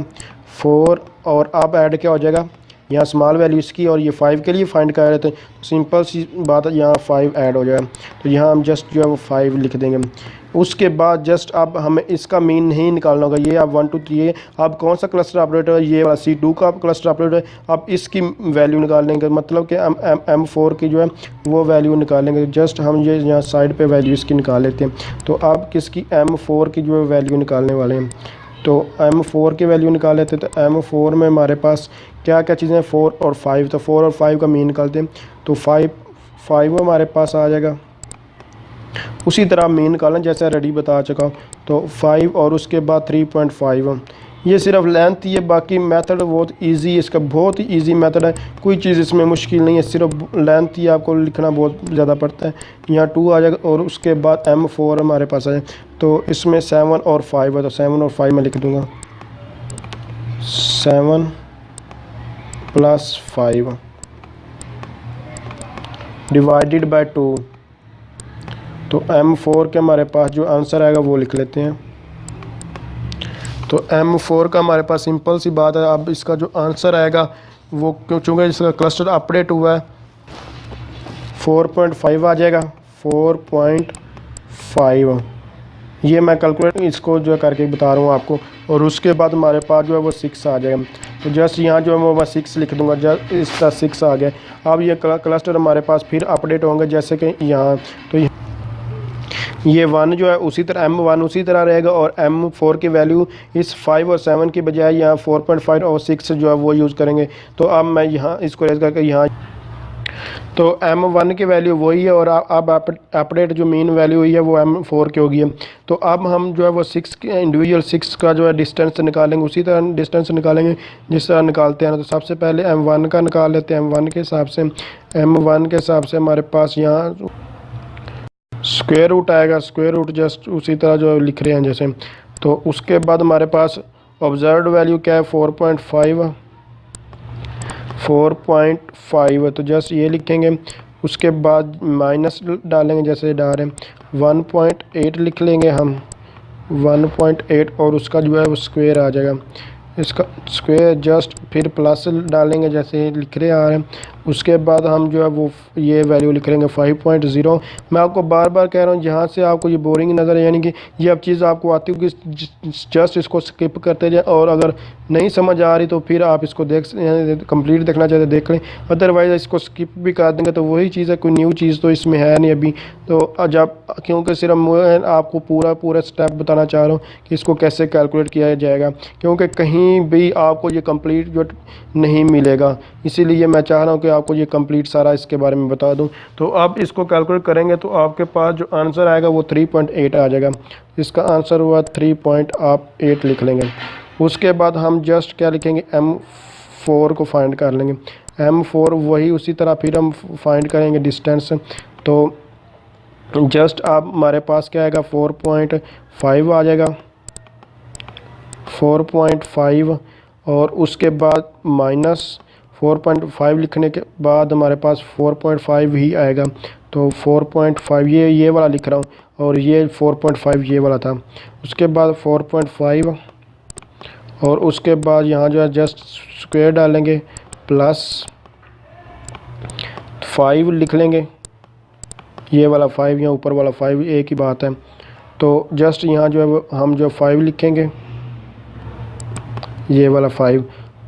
4, और अब ऐड क्या हो जाएगा, यहाँ स्मॉल वैल्यू इसकी, और ये 5 के लिए फाइंड कर रहे थे, सिंपल सी बात है, यहाँ 5 ऐड हो जाएगा। तो यहाँ हम जस्ट जो है वो 5 लिख देंगे। उसके बाद जस्ट अब हमें इसका मीन नहीं निकालना होगा, ये अब 1 2 3 है, अब कौन सा क्लस्टर ऑपरेटर है, ये वाला C2 का क्लस्टर ऑपरेटर है। अब इसकी वैल्यू निकालेंगे, मतलब कि M4 की जो है वो वैल्यू निकालेंगे। जस्ट हम ये यहाँ साइड पे वैल्यू इसकी निकाल लेते हैं। तो अब किसकी, M4 की जो है वैल्यू निकालने वाले हैं। तो M4 की वैल्यू निकाल लेते हैं। तो M4 में हमारे पास क्या क्या चीज़ें हैं, 4 और 5, तो 4 और 5 का मीन निकालते हैं। तो 5 हमारे पास आ जाएगा, उसी तरह मीन निकालना जैसे रेडी बता चुका हूँ। तो 5 और उसके बाद 3.5, ये सिर्फ लेंथ ही है, बाकी मेथड बहुत इजी है, इसका बहुत ही इजी मेथड है, कोई चीज़ इसमें मुश्किल नहीं है, सिर्फ लेंथ ही आपको लिखना बहुत ज़्यादा पड़ता है। यहाँ 2 आ जाएगा, और उसके बाद M4 हमारे पास है, तो इसमें 7 और 5 है, तो 7 और 5 मैं लिख दूँगा, 7 + 5 डिवाइडेड बाय 2। तो M4 के हमारे पास जो आंसर आएगा वो लिख लेते हैं। तो M4 का हमारे पास सिंपल सी बात है, अब इसका जो आंसर आएगा वो चूँकि इसका क्लस्टर अपडेट हुआ है 4.5 आ जाएगा, 4.5, ये मैं कैलकुलेट इसको जो करके बता रहा हूँ आपको। और उसके बाद हमारे पास जो है वो 6 आ जाएगा, तो जस्ट यहाँ जो है वो मैं 6 लिख दूँगा, जस्ट इसका 6 आ गया। अब ये क्लस्टर हमारे पास फिर अपडेट होंगे, जैसे कि यहाँ, तो ये 1 जो है उसी तरह M1 उसी तरह रहेगा, और M4 की वैल्यू इस 5 और 7 की बजाय यहाँ 4.5 और 6 जो है वो यूज़ करेंगे। तो अब मैं यहाँ इसको रेज करके यहाँ, तो M1 की वैल्यू वही है, और अब अपडेट जो मीन वैल्यू हुई है वो M4 की होगी है। तो अब हम जो है वो 6 के इंडिविजुअल 6 का जो है डिस्टेंस निकालेंगे, उसी तरह डिस्टेंस निकालेंगे जिस तरह निकालते हैं ना। तो सबसे पहले M1 का निकाल लेते हैं। M1 के हिसाब से हमारे पास यहाँ स्क्वायर रूट आएगा, स्क्वायर रूट जस्ट उसी तरह जो लिख रहे हैं जैसे। तो उसके बाद हमारे पास ऑब्जर्व्ड वैल्यू क्या है, 4.5 तो जस्ट ये लिखेंगे। उसके बाद माइनस डालेंगे जैसे डाल रहे हैं, 1.8 लिख लेंगे हम, 1.8, और उसका जो है वो स्क्वायर आ जाएगा, इसका स्क्वायर जस्ट फिर प्लस डालेंगे जैसे लिख रहे आ रहे हैं। उसके बाद हम जो है वो ये वैल्यू लिख लेंगे 5.0। मैं आपको बार बार कह रहा हूँ, जहाँ से आपको ये बोरिंग नज़र है, यानी कि ये अब चीज़ आपको आती होगी, जस्ट इसको स्किप करते जाए, और अगर नहीं समझ आ रही तो फिर आप इसको कंप्लीट देखना चाहते देख लें, अदरवाइज़ इसको स्किप भी कर देंगे तो वही चीज़ है, कोई न्यू चीज़ तो इसमें है नहीं अभी। तो जब क्योंकि सिर्फ मैं आपको पूरा स्टेप बताना चाह रहा हूँ कि इसको कैसे कैलकुलेट किया जाएगा, क्योंकि कहीं भी आपको ये कंप्लीट जो नहीं मिलेगा, इसीलिए मैं चाह रहा हूँ कि आपको ये कंप्लीट सारा इसके बारे में बता दूँ। तो अब इसको कैलकुलेट करेंगे तो आपके पास जो आंसर आएगा वो 3.8 आ जाएगा। इसका आंसर हुआ 3.8 लिख लेंगे। उसके बाद हम जस्ट क्या लिखेंगे, M4 को फाइंड कर लेंगे। M4 वही उसी तरह फिर हम फाइंड करेंगे डिस्टेंस। तो जस्ट अब हमारे पास क्या आएगा, 4.5 आ जाएगा, 4.5, और उसके बाद माइनस 4.5 लिखने के बाद हमारे पास 4.5 ही आएगा। तो 4.5 ये वाला लिख रहा हूँ, और ये 4.5 ये वाला था। उसके बाद 4.5, और उसके बाद यहाँ जो है जस्ट स्क्वायर डालेंगे, प्लस 5 लिख लेंगे, ये वाला 5 या ऊपर वाला 5 एक ही बात है। तो जस्ट यहाँ जो है हम जो 5 लिखेंगे, ये वाला 5।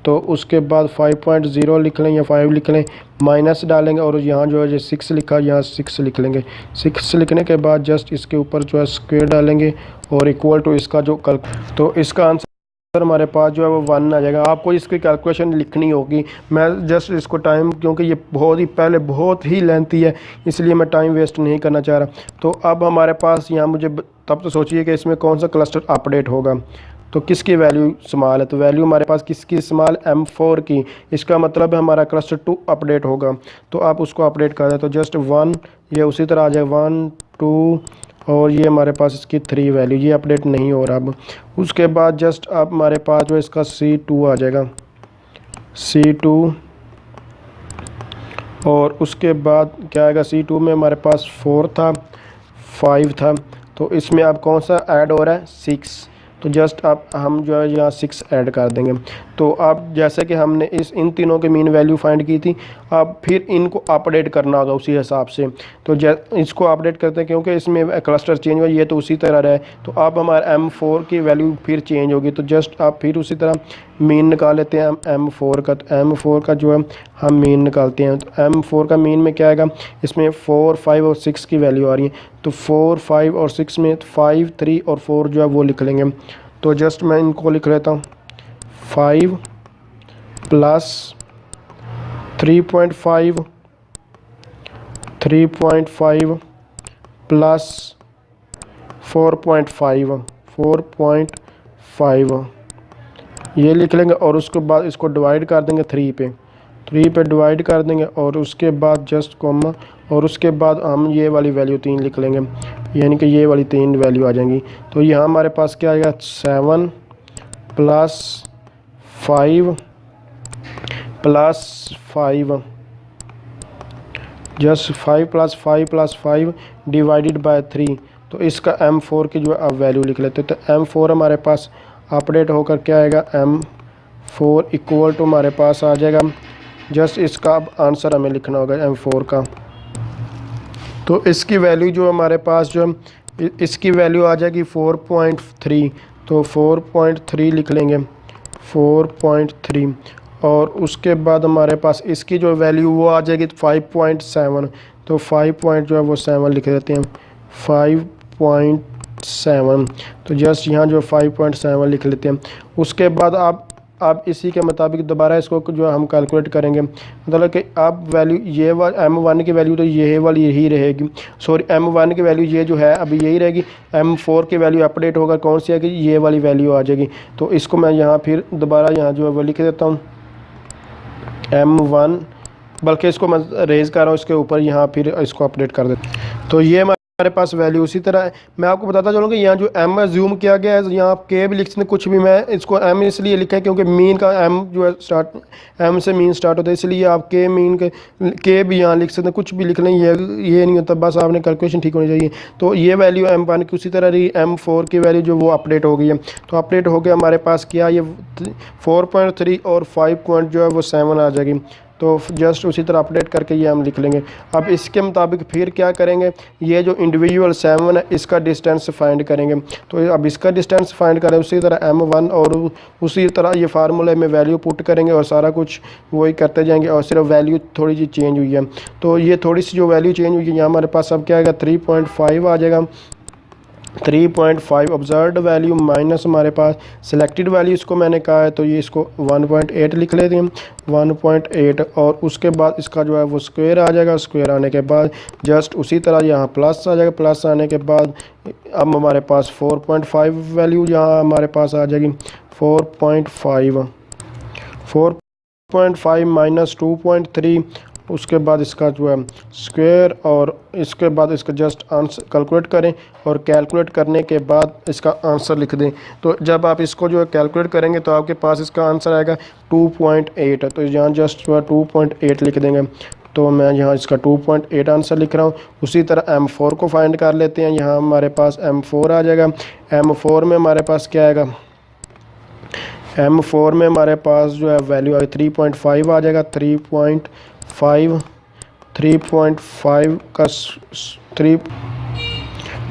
तो उसके बाद 5.0 लिख लें या 5 लिख लें, माइनस डालेंगे, और यहाँ जो है जो 6 लिखा यहाँ 6 लिख लेंगे। 6 लिखने के बाद जस्ट इसके ऊपर जो है स्क्वायर डालेंगे, और इक्वल टू इसका जो तो इसका आंसर हमारे पास जो है वो 1 आ जाएगा। आपको इसकी कैलकुलेशन लिखनी होगी, मैं जस्ट इसको टाइम, क्योंकि ये बहुत ही लेंथी है, इसलिए मैं टाइम वेस्ट नहीं करना चाह रहा। तो अब हमारे पास यहाँ मुझे तब तो सोचिए कि इसमें कौन सा क्लस्टर अपडेट होगा, तो किसकी वैल्यू स्मॉल है, तो वैल्यू हमारे पास किसकी स्मॉल, M4 की। इसका मतलब है हमारा क्लस्टर 2 अपडेट होगा, तो आप उसको अपडेट कर दें। तो जस्ट 1 ये उसी तरह आ जाए 1 2 और ये हमारे पास इसकी 3 वैल्यू, ये अपडेट नहीं हो रहा। अब उसके बाद जस्ट अब हमारे पास जो इसका C2 आ जाएगा, C2, और उसके बाद क्या आएगा, C2 में हमारे पास 4 था 5 था, तो इसमें अब कौन सा ऐड हो रहा है, 6। तो जस्ट अब हम जो है यहाँ 6 ऐड कर देंगे। तो अब जैसे कि हमने इन तीनों के मीन वैल्यू फाइंड की थी, अब फिर इनको अपडेट करना होगा उसी हिसाब से। तो इसको अपडेट करते हैं क्योंकि इसमें क्लस्टर चेंज हुआ, ये तो उसी तरह रहे। तो अब हमारा M4 की वैल्यू फिर चेंज होगी, तो जस्ट आप फिर उसी तरह मीन निकाल लेते हैं M4 का। तो M4 का जो है हम मीन निकालते हैं। तो M4 का मीन में क्या आएगा, इसमें 4 5 और 6 की वैल्यू आ रही है, तो 4 5 और 6 में 5 3 और 4 जो है वो लिख लेंगे। तो जस्ट मैं इनको लिख लेता हूँ, 5 प्लस 3.5 प्लस 4.5 ये लिख लेंगे, और उसके बाद इसको डिवाइड कर देंगे 3 पे डिवाइड कर देंगे, और उसके बाद जस्ट कॉमा, और उसके बाद हम ये वाली वैल्यू 3 लिख लेंगे, यानी कि ये वाली 3 वैल्यू आ जाएंगी। तो यहाँ हमारे पास क्या आएगा, 7 plus 5 just 5 plus 5 divided by 3। तो इसका M4 की जो है अब वैल्यू लिख लेते हैं। तो M4 हमारे पास अपडेट होकर क्या आएगा, M4 इक्वल टू हमारे पास आ जाएगा, जस्ट इसका अब आंसर हमें लिखना होगा M4 का। तो इसकी वैल्यू जो हमारे पास जो इसकी वैल्यू आ जाएगी 4.3, तो 4.3 लिख लेंगे, 4.3, और उसके बाद हमारे पास इसकी जो वैल्यू वो आ जाएगी 5.7, तो 5 जो है वो 7 लिख देते हैं, 5.7। तो जस्ट यहाँ जो 5.7 लिख लेते हैं। उसके बाद आप इसी के मुताबिक दोबारा इसको जो हम कैलकुलेट करेंगे, मतलब कि आप वैल्यू ये M1 की वैल्यू तो ये वाली यही रहेगी, सॉरी M1 की वैल्यू ये जो है अभी यही रहेगी। M4 की वैल्यू अपडेट होगा, कौन सी है कि ये वाली वैल्यू आ जाएगी। तो इसको मैं यहाँ फिर दोबारा यहाँ जो है वो लिख देता हूँ M1, बल्कि इसको मैं रेज कर रहा हूँ इसके ऊपर, यहाँ फिर इसको अपडेट कर देता। तो ये हमारे पास वैल्यू उसी तरह है। मैं आपको बताता चलूँ कि यहाँ जो M ज्यूम किया गया है, यहाँ आप K भी लिख सकते हैं, कुछ भी। मैं इसको M इसलिए लिखा है क्योंकि मीन का M जो है स्टार्ट, M से मीन स्टार्ट होता है, इसलिए आप K मीन के K भी यहाँ लिख सकते हैं, कुछ भी लिख लें, ये नहीं होता, बस आपने कैलकुलेशन ठीक होनी चाहिए। तो ये वैल्यू M1 की उसी तरह रही, M4 की वैल्यू जो वो अपडेट हो गई है। तो अपडेट हो गया हमारे पास क्या, ये 4.3 और 5 जो है वो 7 आ जाएगी। तो जस्ट उसी तरह अपडेट करके ये हम लिख लेंगे। अब इसके मुताबिक फिर क्या करेंगे, ये जो इंडिविजुअल 7 है इसका डिस्टेंस फाइंड करेंगे। तो अब इसका डिस्टेंस फाइंड करें उसी तरह M1, और उसी तरह ये फार्मूले में वैल्यू पुट करेंगे, और सारा कुछ वही करते जाएंगे, और सिर्फ वैल्यू थोड़ी सी चेंज हुई है। तो ये थोड़ी सी जो वैल्यू चेंज हुई है, यहाँ हमारे पास अब क्या आएगा, 3.5 आ जाएगा। 3.5 ऑब्जर्व्ड वैल्यू माइनस हमारे पास सिलेक्टेड वैल्यू, इसको मैंने कहा है, तो ये इसको 1.8 लिख लेते हैं, 1.8, और उसके बाद इसका जो है वो स्क्वायर आ जाएगा। स्क्वायर आने के बाद जस्ट उसी तरह यहाँ प्लस आ जाएगा, प्लस आने के बाद अब हमारे पास 4.5 वैल्यू यहाँ हमारे पास आ जाएगी, 4.5 माइनस 2.3, उसके बाद इसका जो है स्क्वायर, और इसके बाद इसका जस्ट आंसर कैलकुलेट करें, और कैलकुलेट करने के बाद इसका आंसर लिख दें। तो जब आप इसको जो है कैलकुलेट करेंगे तो आपके पास इसका आंसर आएगा 2.8, तो यहाँ जस्ट जो है 2.8 लिख देंगे। तो मैं यहाँ इसका 2.8 आंसर लिख रहा हूँ। उसी तरह M4 को फाइंड कर लेते हैं। यहाँ हमारे पास M4 आ जाएगा। M4 में हमारे पास क्या आएगा, M4 में हमारे पास जो है वैल्यू आएगी 3.5 आ जाएगा। 3.5 का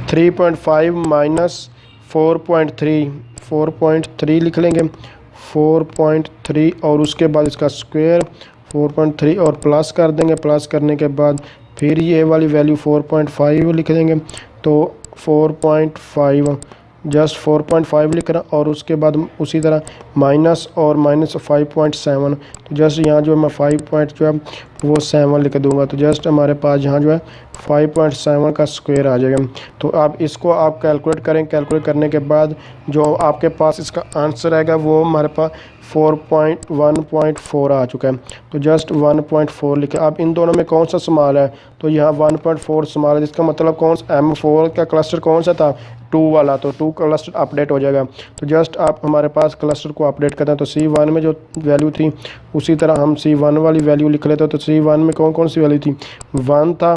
3.5 माइनस 4.3 लिख लेंगे, 4.3, और उसके बाद इसका स्क्वायर 4.3 और प्लस कर देंगे। प्लस करने के बाद फिर ये वाली वैल्यू 4.5 लिख देंगे। तो 4.5 जस्ट 4.5 लिख रहा और उसके बाद उसी तरह माइनस और माइनस 5.7, तो जस्ट यहाँ जो है मैं 5 पॉइंट जो है वो 7 लिख दूंगा, तो जस्ट हमारे पास यहाँ जो है 5.7 का स्क्वायर आ जाएगा। तो आप इसको आप कैलकुलेट करें, कैलकुलेट करने के बाद जो आपके पास इसका आंसर आएगा वो हमारे पास 1.4 आ चुका है। तो जस्ट 1.4 लिखे। अब इन दोनों में कौन सा स्मॉल है, तो यहाँ 1.4 स्मॉल है, जिसका मतलब कौन सा M4 का क्लस्टर कौन सा था, 2 वाला, तो 2 क्लस्टर अपडेट हो जाएगा। तो जस्ट आप हमारे पास क्लस्टर को अपडेट करते हैं, तो C1 में जो वैल्यू थी उसी तरह हम C1 वाली वैल्यू लिख लेते हैं। तो C1 में कौन कौन सी वैल्यू थी, 1 था,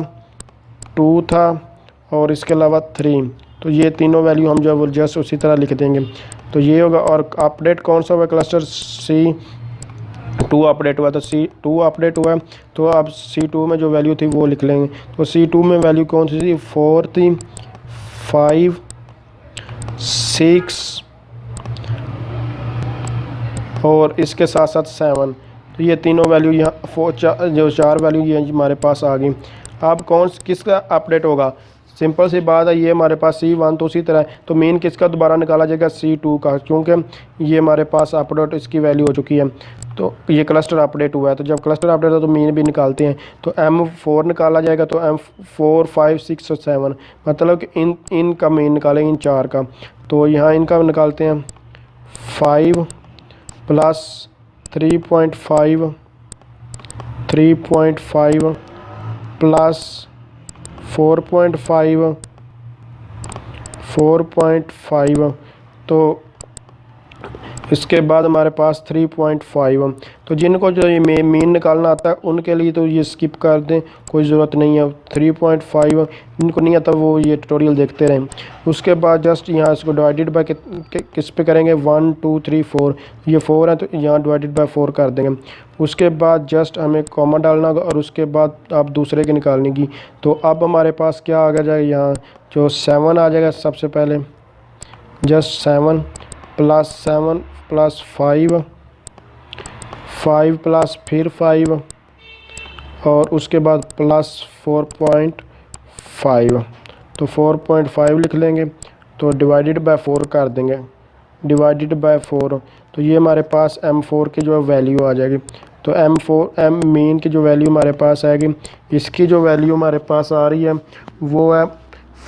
2 था और इसके अलावा 3, तो ये तीनों वैल्यू हम जो है वो जस्ट उसी तरह लिख देंगे। तो ये होगा। और अपडेट कौन सा हुआ, क्लस्टर C2 अपडेट हुआ, तो C2 अपडेट हुआ, तो अब C2 में जो वैल्यू थी वो लिख लेंगे। तो C2 में वैल्यू कौन सी थी, 4 थी, 5, 6 और इसके साथ साथ 7, तो ये तीनों वैल्यू यहाँ जो 4 वैल्यू ये हमारे पास आ गई। अब किसका अपडेट होगा, सिंपल सी बात है, ये हमारे पास C1 तो उसी तरह है, तो मीन किसका दोबारा निकाला जाएगा, C2 का, क्योंकि ये हमारे पास अपडेट इसकी वैल्यू हो चुकी है। तो ये क्लस्टर अपडेट हुआ है, तो जब क्लस्टर अपडेट हो तो मीन भी निकालते हैं, तो M4 निकाला जाएगा। तो M4, 5, 6 और 7, मतलब कि इनका मीन निकालेंगे, इन 4 का। तो यहाँ इनका निकालते हैं, 5 प्लस 3.5 प्लस 4.5, तो इसके बाद हमारे पास 3.5। तो जिनको जो ये मीन निकालना आता है उनके लिए तो ये स्किप कर दें, कोई ज़रूरत नहीं है। 3.5 जिनको नहीं आता वो ये ट्यूटोरियल देखते रहें। उसके बाद जस्ट यहाँ इसको डिवाइडेड बाय किस पे करेंगे, 1 2 3 4, ये 4 है तो यहाँ डिवाइडेड बाय 4 कर देंगे। उसके बाद जस्ट हमें कॉमा डालना होगा और उसके बाद आप दूसरे की निकालने की। तो अब हमारे पास क्या आ जाएगा, यहाँ जो 7 आ जाएगा सबसे पहले, जस्ट 7 प्लस 5 प्लस फिर 5 और उसके बाद प्लस 4.5, तो 4.5 लिख लेंगे, तो डिवाइडेड बाय 4 कर देंगे, डिवाइडेड बाय 4, तो ये हमारे पास M4 की जो वैल्यू आ जाएगी। तो M मीन की जो वैल्यू हमारे पास आएगी, इसकी जो वैल्यू हमारे पास आ रही है वो है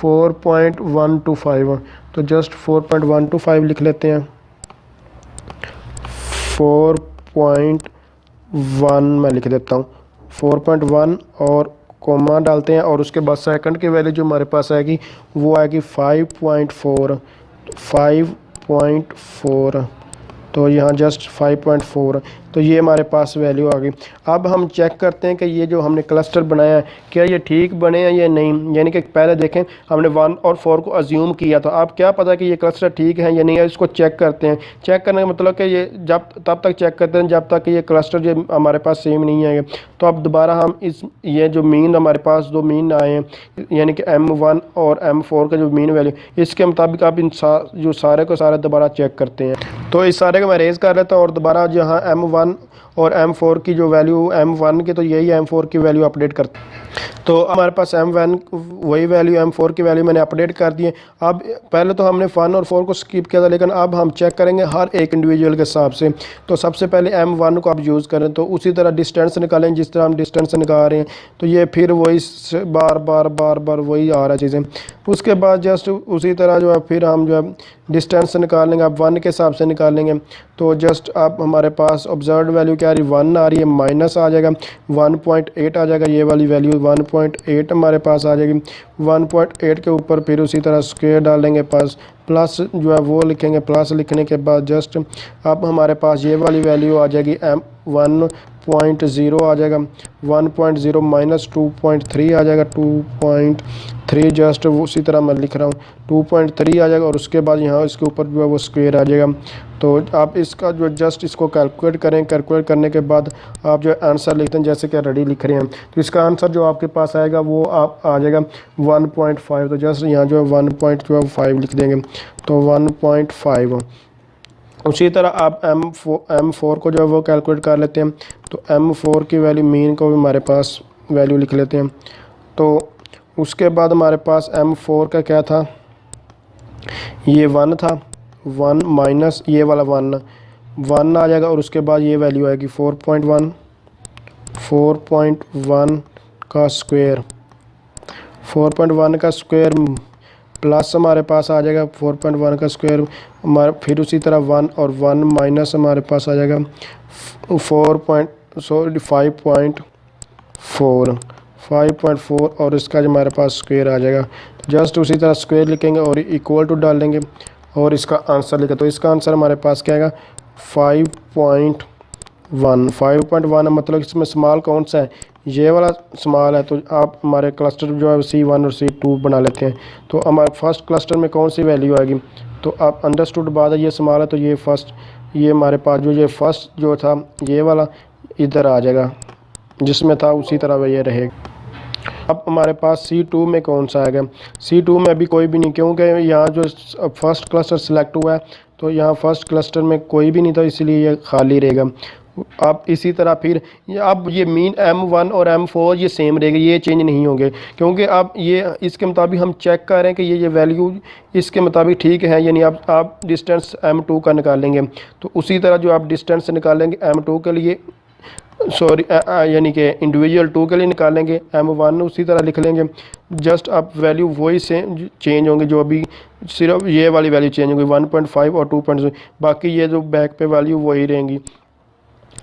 4.125, तो जस्ट 4.125 लिख लेते हैं, 4.1 मैं लिख देता हूँ, 4.1 और कोमा डालते हैं और उसके बाद सेकंड की वैल्यू जो हमारे पास आएगी वो आएगी 5.4, तो यहाँ जस्ट 5.4, तो ये हमारे पास वैल्यू आ गई। अब हम चेक करते हैं कि ये जो हमने क्लस्टर बनाया है क्या ये ठीक बने हैं या नहीं, यानी कि पहले देखें हमने 1 और 4 को अज्यूम किया था, अब क्या पता कि ये क्लस्टर ठीक है या नहीं है, इसको चेक करते हैं। चेक करने का मतलब कि ये तब तक चेक करते हैं जब तक कि ये क्लस्टर जो हमारे पास सेम नहीं आएगा। तो अब दोबारा हम ये जो मीन हमारे पास 2 मीन आए हैं, यानी कि M1 और M4 का जो मीन वैल्यू, इसके मुताबिक आप इन जो सारे को सारे दोबारा चेक करते हैं। तो इस सारे को मैं रेज कर लेता हूँ और दोबारा जहाँ M1 और M4 की जो वैल्यू M1 की, तो यही M4 की वैल्यू अपडेट करते हैं। तो हमारे पास M1 वही वैल्यू M4 की वैल्यू मैंने अपडेट कर दी है। अब पहले तो हमने 1 और 4 को स्किप किया था, लेकिन अब हम चेक करेंगे हर एक इंडिविजुअल के हिसाब से। तो सबसे पहले M1 को आप यूज़ करें, तो उसी तरह डिस्टेंस निकालें जिस तरह हम डिस्टेंस निकाल रहे हैं, तो ये फिर वही बार बार वही आ रहा है चीज़ें। उसके बाद जस्ट उसी तरह जो है फिर हम जो है डिस्टेंस निकालेंगे, आप 1 के हिसाब से निकालेंगे। तो जस्ट अब हमारे पास ऑब्जर्व वैल्यू क्या आ रही है, 1 आ रही है, माइनस आ जाएगा 1.8 आ जाएगा, ये वाली वैल्यू 1.8 हमारे पास आ जाएगी। 1.8 के ऊपर फिर उसी तरह स्क्वायर डालेंगे, पास प्लस जो है वो लिखेंगे, प्लस लिखने के बाद जस्ट अब हमारे पास ये वाली वैल्यू आ जाएगी, M1.0 आ जाएगा, 1.0 माइनस 2.3 आ जाएगा, 2.3 जस्ट उसी तरह मैं लिख रहा हूँ, 2.3 आ जाएगा और उसके बाद यहाँ इसके ऊपर जो है वो स्क्वायर आ जाएगा। तो आप इसका जो जस्ट इसको कैलकुलेट करें, कैलकुलेट करने के बाद आप जो आंसर लिखते हैं जैसे कि रेडी लिख रहे हैं, तो इसका आंसर जो आपके पास आएगा वो आप आ जाएगा 1.5। तो जस्ट यहाँ जो है 1.5 लिख देंगे, तो 1.5। उसी तरह आप M4 को जो है वो कैलकुलेट कर लेते हैं, तो M4 की वैल्यू मीन को भी हमारे पास वैल्यू लिख लेते हैं। तो उसके बाद हमारे पास M4 का क्या था, ये 1 था, 1 माइनस ये वाला 1 आ जाएगा और उसके बाद ये वैल्यू आएगी 4.1 का स्क्वायर, 4.1 का स्क्वायर प्लस हमारे पास आ जाएगा 4.1 का स्क्वायर हमारा, फिर उसी तरह 1 और 1 माइनस हमारे पास आ जाएगा 5.4 और इसका जो हमारे पास स्क्वायर आ जाएगा। जस्ट उसी तरह स्क्वायर लिखेंगे और इक्वल टू डाल देंगे और इसका आंसर लिखें। तो इसका आंसर हमारे पास क्या आएगा 5.1 मतलब इसमें स्मॉल कौन सा है, ये वाला स्मॉल है। तो आप हमारे क्लस्टर जो है C1 और C2 बना लेते हैं। तो हमारे फर्स्ट क्लस्टर में कौन सी वैल्यू आएगी, तो आप अंडरस्टूड बात है, ये स्मॉल है तो ये फर्स्ट, ये हमारे पास जो ये फर्स्ट जो था ये वाला इधर आ जाएगा, जिसमें था उसी तरह वह ये रहेगा। अब हमारे पास C2 में कौन सा आएगा, C2 में अभी कोई भी नहीं, क्योंकि यहाँ जो फर्स्ट क्लस्टर सिलेक्ट हुआ है तो यहाँ फर्स्ट क्लस्टर में कोई भी नहीं था, इसलिए ये खाली रहेगा। अब इसी तरह फिर अब ये मीन M1 और M4 ये सेम रहेगा, ये चेंज नहीं होंगे, क्योंकि अब ये इसके मुताबिक हम चेक कर रहे हैं कि ये वैल्यू इसके मुताबिक ठीक है, यानी आप डिस्टेंस M2 का निकालेंगे तो उसी तरह जो आप डिस्टेंस निकालेंगे M2 के लिए, सॉरी यानी कि इंडिविजुअल 2 के लिए निकालेंगे, M1 उसी तरह लिख लेंगे। जस्ट अब वैल्यू वही से चेंज होंगे, जो अभी सिर्फ ये वाली वैल्यू चेंज होंगी 1.5 और 2.0, बाकी ये जो बैक पे वैल्यू वही रहेंगी।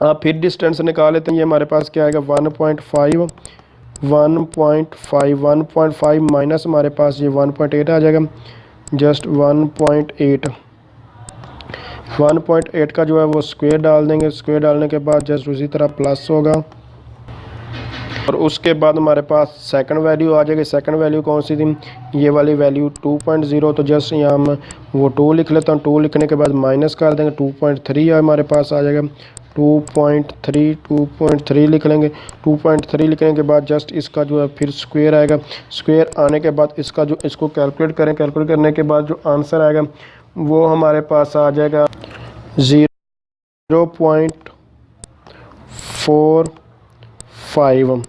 आप फिर डिस्टेंस निकाल लेते हैं, ये हमारे पास क्या आएगा 1.5 माइनस हमारे पास ये 1.8 आ जाएगा, जस्ट 1.8 का जो है वो स्क्वायर डाल देंगे। स्क्वायर डालने के बाद जस्ट उसी तरह प्लस होगा और उसके बाद हमारे पास सेकंड वैल्यू आ जाएगी। सेकंड वैल्यू कौन सी थी, ये वाली वैल्यू 2.0, तो जस्ट यहाँ हम वो 2 लिख लेता हूँ। 2 लिखने के बाद माइनस कर देंगे, 2.3 हमारे पास आ जाएगा, 2.3 लिख लेंगे। 2.3 लिखने के बाद जस्ट इसका जो है फिर स्क्वायर आएगा। स्क्वायर आने के बाद इसका जो इसको कैलकुलेट करें, कैलकुलेट करने के बाद जो आंसर आएगा वो हमारे पास आ जाएगा 0.45।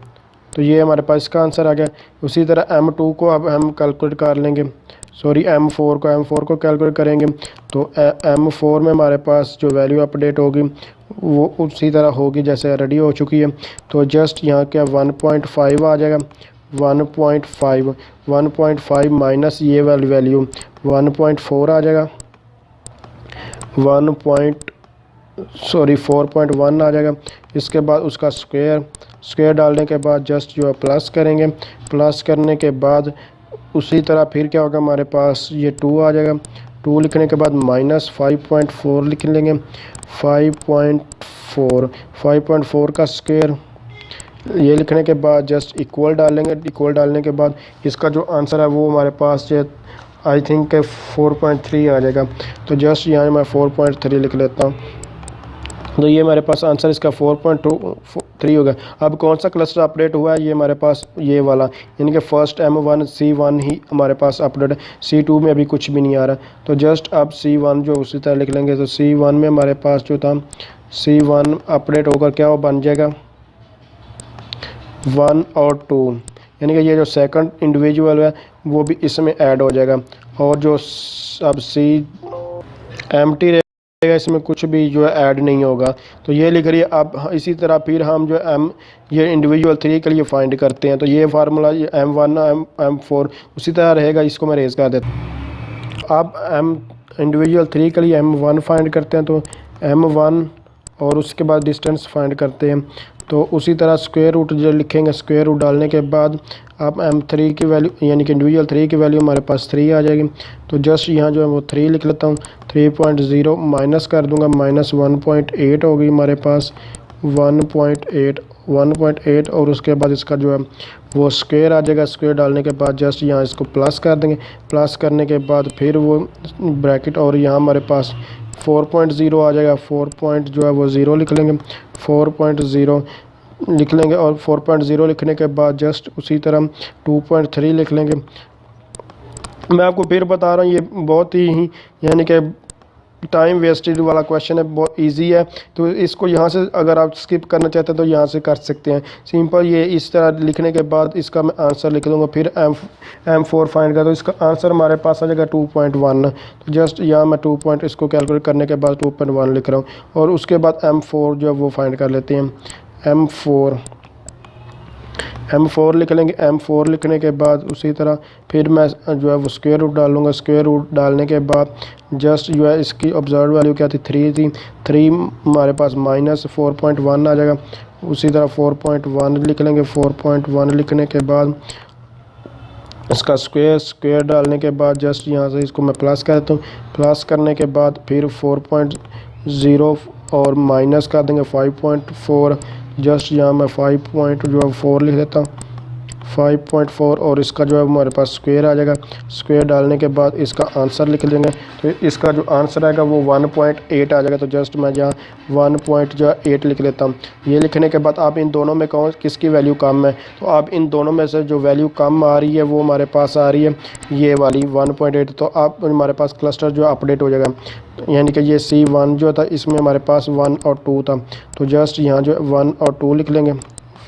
तो ये हमारे पास इसका आंसर आ गया। उसी तरह M2 को अब हम कैलकुलेट कर लेंगे, सॉरी M4 को कैलकुलेट करेंगे। तो M4 में हमारे पास जो वैल्यू अपडेट होगी वो उसी तरह होगी जैसे रेडी हो चुकी है। तो जस्ट यहाँ क्या 1.5 आ जाएगा, 1.5 माइनस ये वाली वैल्यू 1.4 आ जाएगा, 4.1 आ जाएगा। इसके बाद उसका स्क्वायर डालने के बाद जस्ट जो है प्लस करेंगे। प्लस करने के बाद उसी तरह फिर क्या होगा, हमारे पास ये 2 आ जाएगा। 2 लिखने के बाद माइनस 5.4 लिख लेंगे, 5.4 का स्क्वायर, ये लिखने के बाद जस्ट इक्वल डालेंगे। इक्वल डालने के बाद इसका जो आंसर है वो हमारे पास आई थिंक 4.3 आ जाएगा। तो जस्ट यहाँ मैं 4.3 लिख लेता हूँ। तो ये हमारे पास आंसर इसका 4.3 होगा। अब कौन सा क्लस्टर अपडेट हुआ है, ये हमारे पास ये वाला, यानी कि फर्स्ट M1 C1 ही हमारे पास अपडेट है, C2 में अभी कुछ भी नहीं आ रहा। तो जस्ट अब C1 जो उसी तरह लिख लेंगे। तो C1 में हमारे पास जो था C1 अपडेट होकर क्या वो बन जाएगा 1 और 2, यानी कि ये जो सेकंड इंडिविजुअल है वो भी इसमें ऐड हो जाएगा। और जो अब एम्प्टी रहेगा, इसमें कुछ भी जो है ऐड नहीं होगा। तो ये लिख रही है। अब इसी तरह फिर हम जो ये इंडिविजुअल 3 के लिए फाइंड करते हैं। तो ये फार्मूला M1 M4 उसी तरह रहेगा, इसको मैं रेज कर देता हूँ। अब इंडिविजुअल 3 के लिए M1 फाइंड करते हैं, तो M1 और उसके बाद डिस्टेंस फाइंड करते हैं। तो उसी तरह स्क्वायर रूट जो लिखेंगे, स्क्वायर रूट डालने के बाद अब M3 की वैल्यू यानी कि इंडिविजुअल 3 की वैल्यू हमारे पास 3 आ जाएगी। तो जस्ट यहाँ जो है वो 3 लिख लेता हूँ। 3.0 माइनस कर दूंगा, माइनस 1.8 होगी हमारे पास, 1.8 और उसके बाद इसका जो है वो स्क्वायर आ जाएगा। स्क्वायर डालने के बाद जस्ट यहाँ इसको प्लस कर देंगे। प्लस करने के बाद फिर वो ब्रैकेट और यहाँ हमारे पास 4.0 आ जाएगा। 4.0 लिख लेंगे, 4.0 लिख लेंगे और 4.0 लिखने के बाद जस्ट उसी तरह 2.3 लिख लेंगे। मैं आपको फिर बता रहा हूँ, ये बहुत ही यानी कि टाइम वेस्टेज वाला क्वेश्चन है, बहुत इजी है। तो इसको यहाँ से अगर आप स्किप करना चाहते हैं तो यहाँ से कर सकते हैं। सिंपल ये इस तरह लिखने के बाद इसका मैं आंसर लिख दूँगा, फिर M4 फाइंड कर, तो इसका आंसर हमारे पास आ जाएगा 2.1। तो जस्ट यहाँ मैं 2 पॉइंट इसको कैलकुलेट करने के बाद 2.1 लिख रहा हूँ। और उसके बाद M4 जो है वो फाइंड कर लेते हैं। M4 लिख लेंगे। M4 लिखने के बाद उसी तरह फिर मैं जो है वो स्क्वायर रूट डालूँगा। स्क्वायर रूट डालने के बाद जस्ट जो है इसकी ऑब्जर्व वैल्यू क्या थी, 3 थी। 3 हमारे पास माइनस 4.1 आ जाएगा। उसी तरह 4.1 लिख लेंगे। 4.1 लिखने के बाद इसका स्क्वायर डालने के बाद जस्ट यहाँ से इसको मैं प्लस कर देता हूँ। प्लस करने के बाद फिर 4.0 और माइनस कर देंगे 5.4। जस्ट यहाँ मैं 5.4 लिख देता हूँ, 5.4, और इसका जो है हमारे पास स्क्वायर आ जाएगा। स्क्वायर डालने के बाद इसका आंसर लिख देंगे। तो इसका जो आंसर आएगा वो 1.8 आ जाएगा। तो जस्ट मैं यहाँ 1.8 लिख लेता हूँ। ये लिखने के बाद आप इन दोनों में कौन किसकी वैल्यू कम है, तो आप इन दोनों में से जो वैल्यू कम आ रही है वो हमारे पास आ रही है ये वाली 1.8। तो आप हमारे पास क्लस्टर जो अपडेट हो जाएगा, यानी कि ये C1 जो था इसमें हमारे पास 1 और 2 था। तो जस्ट यहाँ जो 1 और 2 लिख लेंगे,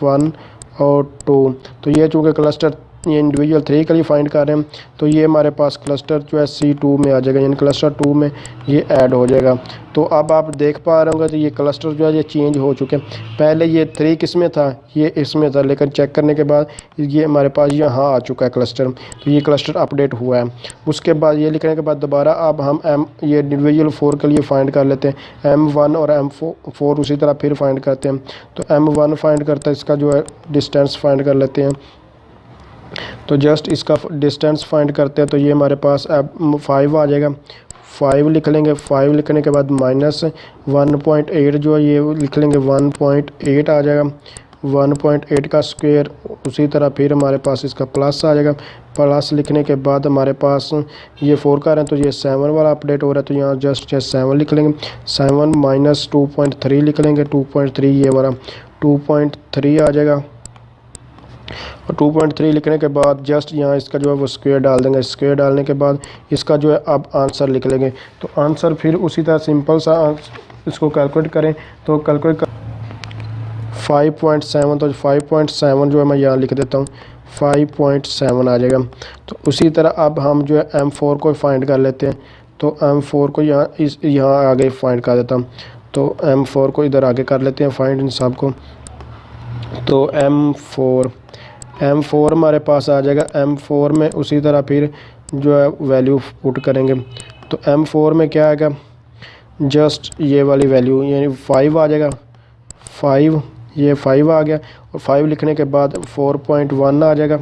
1 और 2। तो ये चूँकि क्लस्टर ये इंडिविजुअल 3 के लिए फाइंड कर रहे हैं, तो ये हमारे पास क्लस्टर जो है C2 में आ जाएगा, यानी क्लस्टर 2 में ये ऐड हो जाएगा। तो अब आप देख पा रहे होंगे तो ये क्लस्टर जो है ये चेंज हो चुके हैं। पहले ये 3 किस में था, ये इसमें था, लेकिन चेक करने के बाद ये हमारे पास यहाँ आ चुका है क्लस्टर। तो ये क्लस्टर अपडेट हुआ है। उसके बाद ये लिखने के बाद दोबारा अब हम ये इंडिविजुअल 4 के लिए फाइंड कर लेते हैं। M1 और M4 उसी तरह फिर फाइंड करते हैं। तो M1 फाइंड करते हैं, इसका जो है डिस्टेंस फाइंड कर लेते हैं। तो जस्ट इसका डिस्टेंस फाइंड करते हैं। तो ये हमारे पास अब 5 आ जाएगा। 5 लिख लेंगे। 5 लिखने के बाद माइनस 1.8 जो है ये लिख लेंगे, 1.8 आ जाएगा। 1.8 का स्क्वायर, उसी तरह फिर हमारे पास इसका प्लस आ जाएगा। प्लस लिखने के बाद हमारे पास ये 4 का है तो ये 7 वाला अपडेट हो रहा है। तो यहाँ जस्ट 7 लिख लेंगे। 7 माइनस 2.3 लिख लेंगे। 2.3 ये वाला 2.3 आ जाएगा। और 2.3 लिखने के बाद जस्ट यहाँ इसका जो है वो स्क्वायर डाल देंगे। स्क्वायर डालने के बाद इसका जो है अब आंसर लिख लेंगे। तो आंसर फिर उसी तरह सिंपल सा इसको कैलकुलेट करें। तो कैलकुलेट कर 5.7, तो 5.7 जो है मैं यहाँ लिख देता हूँ, 5.7 आ जाएगा। तो उसी तरह अब हम जो है M4 को फाइंड कर लेते हैं। तो M4 को यहाँ आगे फाइंड कर देता हूँ। तो M4 को इधर आगे कर लेते हैं फाइंड इन सब को। तो M4 हमारे पास आ जाएगा। M4 में उसी तरह फिर जो है वैल्यू पुट करेंगे। तो M4 में क्या आएगा, जस्ट ये वाली वैल्यू यानी 5 आ जाएगा। 5 ये 5 आ गया। और 5 लिखने के बाद 4.1 आ जाएगा।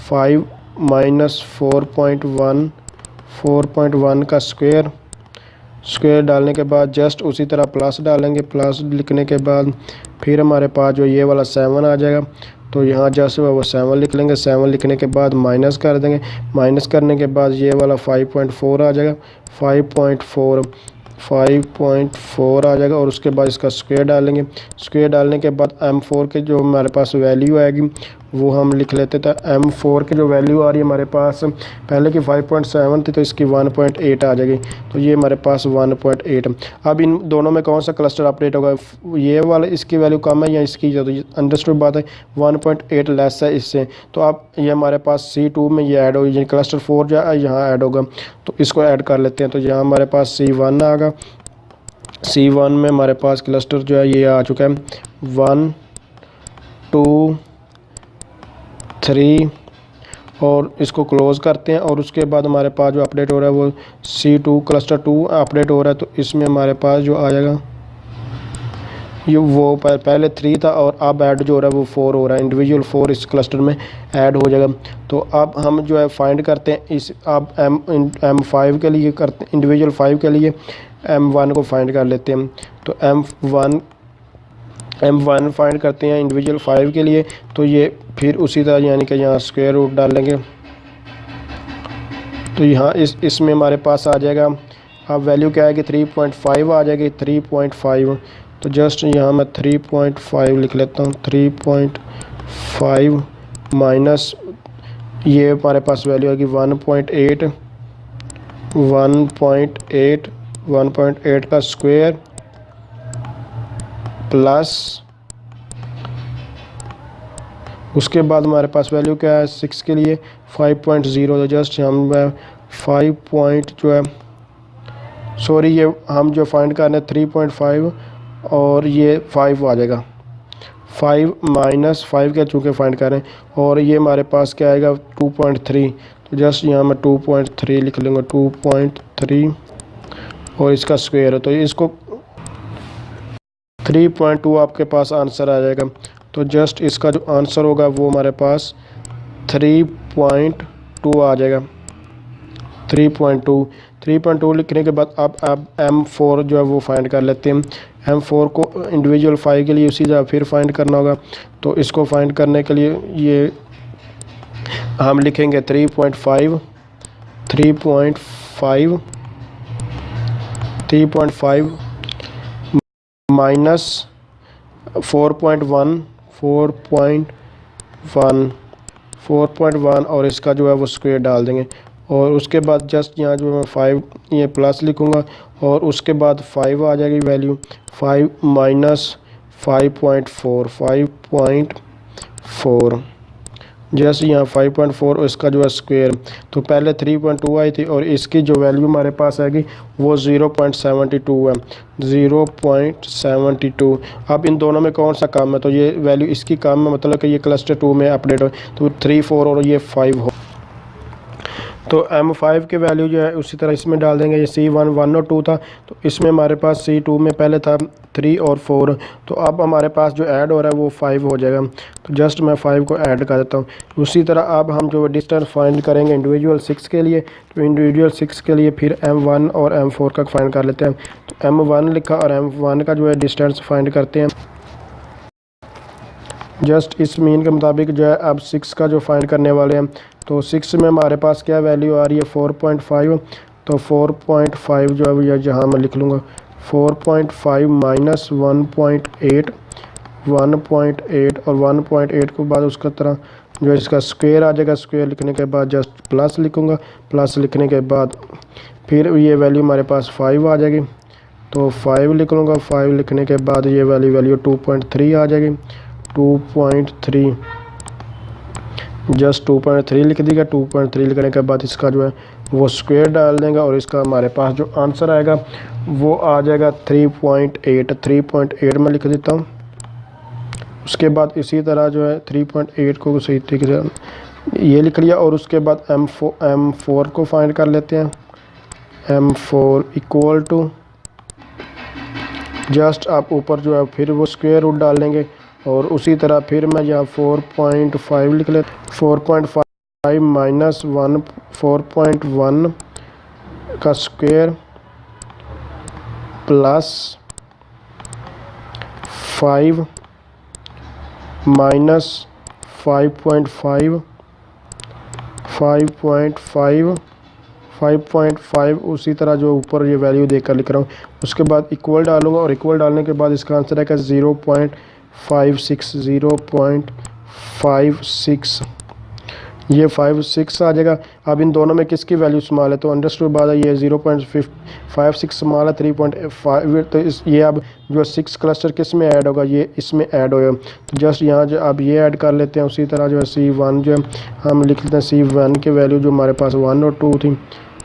5 माइनस 4.1 का स्क्वायर डालने के बाद जस्ट उसी तरह प्लस डालेंगे। प्लस लिखने के बाद फिर हमारे पास जो ये वाला 7 आ जाएगा। तो यहाँ जस्ट वो 7 लिख लेंगे। 7 लिखने के बाद माइनस कर देंगे। माइनस करने के बाद ये वाला 5.4 आ जाएगा। 5.4 आ जाएगा। और उसके बाद इसका स्क्वायर डालेंगे। स्क्वायर डालने के बाद M4 के जो हमारे पास वैल्यू आएगी वो हम लिख लेते थे। M4 की जो वैल्यू आ रही है हमारे पास पहले की 5.7 थी, तो इसकी 1.8 आ जाएगी। तो ये हमारे पास 1.8। अब इन दोनों में कौन सा क्लस्टर अपडेट होगा, ये वाला इसकी वैल्यू कम है या इसकी, तो अंडरस्टूड बात है। 1.8 लेस है इससे। तो अब ये हमारे पास C2 में ये ऐड होगी, क्लस्टर 4 जो है यहाँ ऐड होगा। तो इसको ऐड कर लेते हैं। तो यहाँ हमारे पास C1 आएगा। C1 में हमारे पास क्लस्टर जो है ये आ चुका है 1 2 3, और इसको क्लोज़ करते हैं। और उसके बाद हमारे पास जो अपडेट हो रहा है वो C2 क्लस्टर 2 अपडेट हो रहा है। तो इसमें हमारे पास जो आ जाएगा ये वो पहले 3 था और अब ऐड जो हो रहा है वो 4 हो रहा है। इंडिविजुअल 4 इस क्लस्टर में ऐड हो जाएगा। तो अब हम जो है फाइंड करते हैं इस अब M5 के लिए करते हैं, इंडिविजुअल 5 के लिए M1 को फाइंड कर लेते हैं। तो M1 फाइंड करते हैं इंडिविजुअल 5 के लिए। तो ये फिर उसी तरह यानी कि यहाँ स्क्वायर रूट डालेंगे। तो यहाँ इसमें हमारे पास आ जाएगा, अब वैल्यू क्या आएगी, 3.5 आ जाएगी। 3.5, तो जस्ट यहाँ मैं 3.5 लिख लेता हूँ। 3.5 माइनस ये हमारे पास वैल्यू आएगी 1.8 1.8 का स्क्वायर प्लस उसके बाद हमारे पास वैल्यू क्या है 6 के लिए 5.0। तो जस्ट हम 5 पॉइंट जो है सॉरी ये हम जो फाइंड कर रहे हैं 3.5 और ये 5 आ जाएगा 5 माइनस 5 का चूँकि फाइंड कर रहे हैं और ये हमारे पास क्या आएगा 2.3। तो जस्ट यहाँ मैं 2.3 लिख लूँगा 2.3 और इसका स्क्वायर है तो इसको 3.2 आपके पास आंसर आ जाएगा। तो जस्ट इसका जो आंसर होगा वो हमारे पास 3.2 आ जाएगा 3.2 लिखने के बाद अब M4 जो है वो फाइंड कर लेते हैं। M4 को इंडिविजुअल 5 के लिए उसी जगह फिर फाइंड करना होगा। तो इसको फाइंड करने के लिए ये हम लिखेंगे 3.5 माइनस 4.1 और इसका जो है वो स्क्वायर डाल देंगे और उसके बाद जस्ट यहाँ जो मैं 5 ये प्लस लिखूँगा और उसके बाद 5 आ जाएगी वैल्यू 5 माइनस 5.4 जैसे यहाँ 5.4 इसका जो है स्क्वायर। तो पहले 3.2 आई थी और इसकी जो वैल्यू हमारे पास आएगी वो 0.72 है 0.72। अब इन दोनों में कौन सा कम है तो ये वैल्यू इसकी कम है मतलब कि ये क्लस्टर 2 में अपडेट हो तो 3 4 और ये 5 हो। तो M5 की वैल्यू जो है उसी तरह इसमें डाल देंगे। ये C1 1 और 2 था तो इसमें हमारे पास C2 में पहले था 3 और 4 तो अब हमारे पास जो ऐड हो रहा है वो 5 हो जाएगा। तो जस्ट मैं 5 को ऐड कर देता हूँ। उसी तरह अब हम जो डिस्टेंस फाइंड करेंगे इंडिविजुअल 6 के लिए तो इंडिविजुअल 6 के लिए फिर M1 और M4 का फाइंड कर लेते हैं। तो M1 लिखा और M1 का जो है डिस्टेंस फाइंड करते हैं। जस्ट इस मीन के मुताबिक जो है अब 6 का जो फाइंड करने वाले हैं। तो 6 में हमारे पास क्या वैल्यू आ रही है 4.5 तो 4.5 जो है ये जहाँ मैं लिख लूँगा 4.5 माइनस 1.8 और 1.8 के बाद उसका तरह जो इसका स्क्वायर आ जाएगा। स्क्वायर लिखने के बाद जस्ट प्लस लिखूँगा प्लस लिखने के बाद फिर ये वैल्यू हमारे पास 5 आ जाएगी तो 5 लिख लूँगा। 5 लिखने के बाद ये वैल्यू 2.3 आ जाएगी 2.3 जस्ट 2.3 लिख देगा। 2.3 लिखने के बाद इसका जो है वो स्क्वायर डाल देंगे और इसका हमारे पास जो आंसर आएगा वो आ जाएगा 3.8 में लिख देता हूँ। उसके बाद इसी तरह जो है 3.8 को सही तरीके से ये लिख लिया और उसके बाद M4 को फाइंड कर लेते हैं। M4 इक्वल टू जस्ट आप ऊपर जो है फिर वो स्क्वायर रूट डाल देंगे और उसी तरह फिर मैं यहाँ 4.5 लिख लेता 4.5 माइनस 4.1 का स्क्वायर प्लस 5 माइनस 5.5 उसी तरह जो ऊपर ये वैल्यू देकर लिख रहा हूँ। उसके बाद इक्वल डालूँगा और इक्वल डालने के बाद इसका आंसर है 0.56 ये 56 आ जाएगा। अब इन दोनों में किसकी वैल्यू स्मॉल है तो अंडरस्टूड बात है ये 0.56 स्मॉल है 3.5 तो ये अब जो 6 क्लस्टर किस में ऐड होगा ये इसमें ऐड होगा। तो जस्ट यहाँ जो अब ये ऐड कर लेते हैं। उसी तरह जो है C1 जो है हम लिख लेते हैं C1 के वैल्यू जो हमारे पास 1 और 2 थी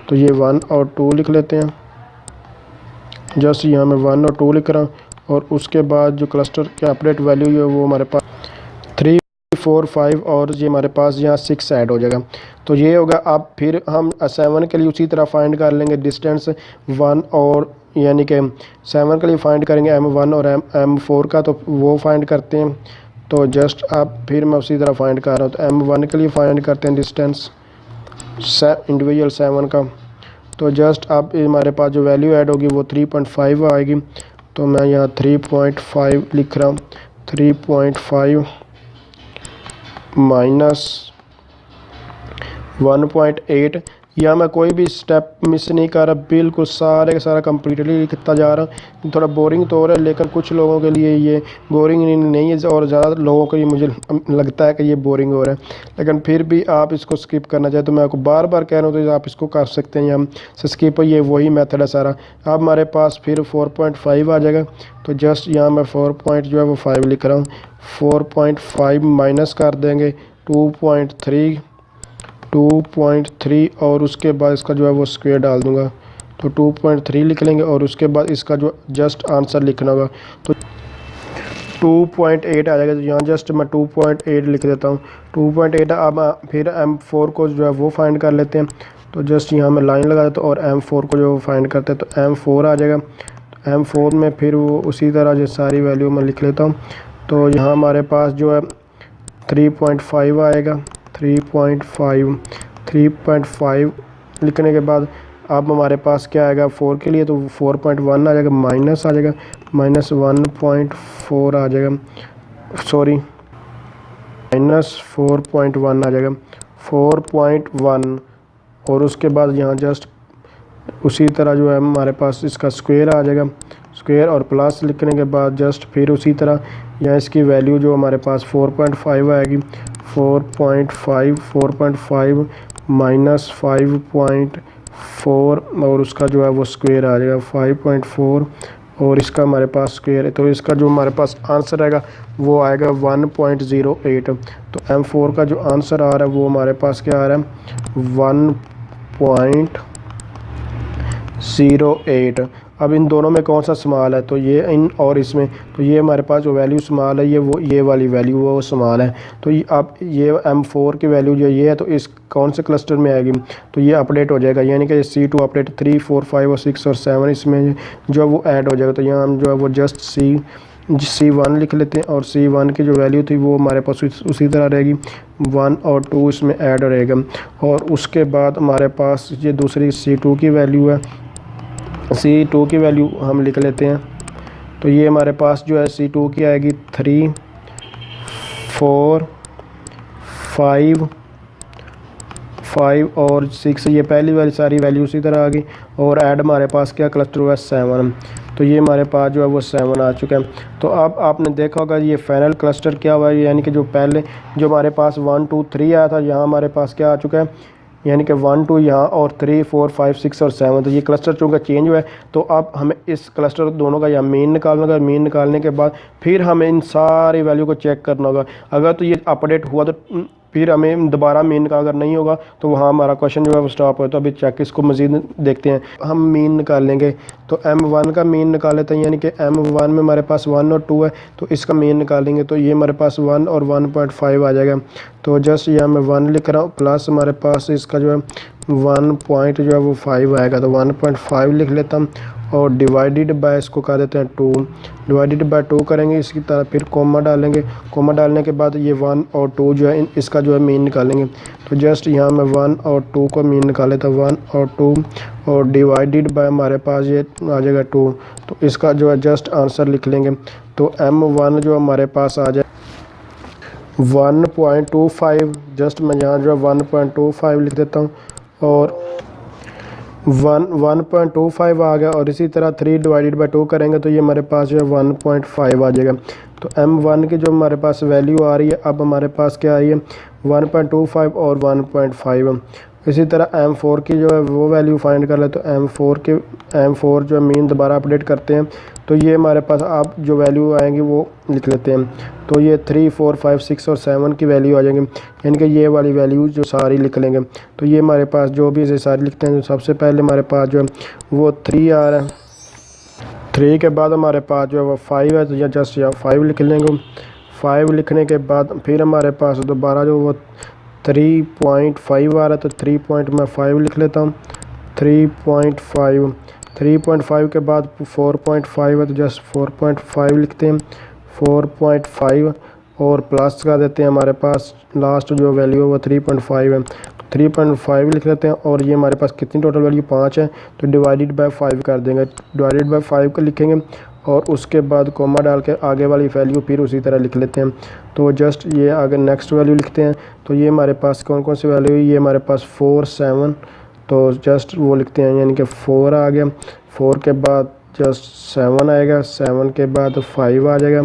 तो ये 1 और 2 लिख लेते हैं। जस्ट यहाँ मैं 1 और 2 लिख रहा हूँ और उसके बाद जो क्लस्टर के अपडेट वैल्यू है वो हमारे पास 3 4 5 और ये हमारे पास यहाँ 6 ऐड हो जाएगा। तो ये होगा। अब फिर हम 7 के लिए उसी तरह फाइंड कर लेंगे डिस्टेंस 1 और यानी कि 7 के लिए फाइंड करेंगे M1 और M4 का तो वो फाइंड करते हैं। तो जस्ट अब फिर मैं उसी तरह फाइंड कर रहा हूँ। तो M1 के लिए फाइंड करते हैं डिस्टेंस इंडिविजुअल 7 का। तो जस्ट अब हमारे पास जो वैल्यू ऐड होगी वो 3.5 आएगी। तो मैं यहाँ 3.5 लिख रहा हूँ 3.5 माइनस 1.8 यहाँ मैं कोई भी स्टेप मिस नहीं कर रहा, बिल्कुल सारे का सारा कम्प्लीटली लिखता जा रहा हूँ। थोड़ा बोरिंग तो हो रहा है, लेकिन कुछ लोगों के लिए ये बोरिंग नहीं है और ज़्यादा लोगों को ये मुझे लगता है कि ये बोरिंग हो रहा है। लेकिन फिर भी आप इसको स्किप करना चाहे तो मैं आपको बार बार कह रहा हूँ, तो आप इसको कर सकते हैं यहाँ से स्किप। ये वही मेथड है सारा। अब हमारे पास फिर 4.5 आ जाएगा, तो जस्ट यहाँ मैं 4.5 लिख रहा हूँ। 4.5 माइनस कर देंगे 2.3 और उसके बाद इसका जो है वो स्क्वायर डाल दूंगा, तो 2.3 लिख लेंगे और उसके बाद इसका जो जस्ट आंसर लिखना होगा तो 2.8 आ जाएगा। तो यहाँ जस्ट मैं 2.8 लिख देता हूँ। 2.8 अब फिर M4 को जो है वो फाइंड कर लेते हैं, तो जस्ट यहाँ मैं लाइन लगा देता हूँ और M4 को जो फाइंड करते हैं तो M4 आ जाएगा। तो M4 में फिर वो उसी तरह जो सारी वैल्यू मैं लिख लेता हूँ। तो यहाँ हमारे पास जो है 3.5 आएगा। 3.5 लिखने के बाद अब हमारे पास क्या आएगा 4 के लिए, तो 4.1 आ जाएगा, माइनस आ जाएगा, माइनस 1.4 आ जाएगा, सॉरी माइनस 4.1 आ जाएगा, 4.1 और उसके बाद यहाँ जस्ट उसी तरह जो है हमारे पास इसका स्क्वायर आ जाएगा। स्क्वायर और प्लस लिखने के बाद जस्ट फिर उसी तरह यहाँ इसकी वैल्यू जो हमारे पास 4.5 आएगी। 4.5 माइनस 5.4 और उसका जो है वो स्क्वायर आ जाएगा 5.4 और इसका हमारे पास स्क्वायर है, तो इसका जो हमारे पास आंसर आएगा वो आएगा 1.08। तो M4 का जो आंसर आ रहा है वो हमारे पास क्या आ रहा है 1.08। अब इन दोनों में कौन सा स्मॉल है, तो ये इन और इसमें, तो ये हमारे पास जो वैल्यू स्मॉल है ये वाली वैल्यू वो स्मॉल है। तो ये अब ये M4 की वैल्यू जो ये है तो इस कौन से क्लस्टर में आएगी, तो ये अपडेट हो जाएगा, यानी कि C2 अपडेट 3, 4, 5 और 6 और 7 इसमें जो है वो ऐड हो जाएगा। तो यहाँ हम जो है वो जस्ट C1 लिख लेते हैं और C1 की जो वैल्यू थी वो हमारे पास उसी तरह रहेगी, 1 और 2 इसमें ऐड रहेगा। और उसके बाद हमारे पास ये दूसरी C2 की वैल्यू है। C2 की वैल्यू हम लिख लेते हैं, तो ये हमारे पास जो है C2 की आएगी 3, 4, 5 और 6। ये पहली वाली सारी वैल्यू उसी तरह आ गई और ऐड हमारे पास क्या क्लस्टर हुआ 7, तो ये हमारे पास जो है वो 7 आ चुका है। तो अब आपने देखा होगा ये फाइनल क्लस्टर क्या हुआ है, यानी कि जो पहले जो हमारे पास 1, 2, 3 आया था, यहाँ हमारे पास क्या आ चुका है, यानी कि 1, 2 यहाँ और 3, 4, 5, 6 और 7। तो ये क्लस्टर चूँकि चेंज हुआ है, तो अब हमें इस क्लस्टर दोनों का यहाँ मीन निकालना होगा। मीन निकालने के बाद फिर हमें इन सारी वैल्यू को चेक करना होगा। अगर तो ये अपडेट हुआ तो फिर हमें दोबारा मीन का, अगर नहीं होगा तो वहाँ हमारा क्वेश्चन जो है वो स्टॉप हो। तो अभी चेक इसको मज़ीद देखते हैं। हम मीन निकाल लेंगे, तो M1 का मीन निकाल लेते हैं, यानी कि M1 में हमारे पास 1 और 2 है, तो इसका मीन निकालेंगे तो ये हमारे पास 1 और 1.5 आ जाएगा। तो जस्ट यहाँ मैं 1 लिख रहा हूँ, प्लस हमारे पास इसका जो है 1.5 आएगा, तो 1.5 लिख लेता हूँ और डिवाइडेड बाय इसको कह देते हैं 2। डिवाइडेड बाय 2 करेंगे, इसकी तरह फिर कोमा डालेंगे। कोमा डालने के बाद ये 1 और 2 जो है इसका जो है मीन निकालेंगे। तो जस्ट यहाँ मैं 1 और 2 को मीन निकाले था, 1 और 2 और डिवाइडेड बाय हमारे पास ये आ जाएगा 2। तो इसका जो है जस्ट आंसर लिख लेंगे। तो M1 जो हमारे पास आ जाए 1.25, जस्ट मैं यहाँ जो है 1.25 लिख देता हूँ और 1.25 आ गया। और इसी तरह 3 डिवाइडेड बाय 2 करेंगे तो ये हमारे पास जो है 1.5 आ जाएगा। तो M1 की जो हमारे पास वैल्यू आ रही है, अब हमारे पास क्या आ रही है 1.25 और 1.5। इसी तरह M4 की जो है वो वैल्यू फाइंड कर ले, तो M4 जो है मीन दोबारा अपडेट करते हैं, तो ये हमारे पास आप जो वैल्यू आएंगी वो लिख लेते हैं। तो ये 3, 4, 5, 6 और 7 की वैल्यू आ जाएंगी, यानी कि ये वाली वैल्यू जो सारी लिख लेंगे। तो ये हमारे पास जो भी ये सारी लिखते हैं, तो सबसे पहले हमारे पास जो है वो 3 आ रहा है। 3 के बाद हमारे पास जो है वो 5 है, तो यह जस्ट यहाँ 5 लिख लेंगे। 5 लिखने के बाद फिर हमारे पास दोबारा जो वो 3.5 आ रहा है, तो 3.5 लिख लेता हूँ। 3.5 के बाद 4.5 है, तो जस्ट 4.5 लिखते हैं। 4.5 और प्लस का देते हैं, हमारे पास लास्ट जो वैल्यू है वो 3.5 है, 3.5 लिख लेते हैं। और ये हमारे पास कितनी टोटल वैल्यू 5 है, तो डिवाइडेड बाय 5 कर देंगे। डिवाइडेड बाय 5 का लिखेंगे और उसके बाद कोमा डाल के आगे वाली वैल्यू फिर उसी तरह लिख लेते हैं। तो जस्ट ये आगे नेक्स्ट वैल्यू लिखते हैं। तो ये हमारे पास कौन कौन सी वैल्यू है, ये हमारे पास 4, 7, तो जस्ट वो लिखते हैं, यानी कि 4 आ गया। 4 के बाद जस्ट 7 आएगा, 7 के बाद 5 आ जाएगा,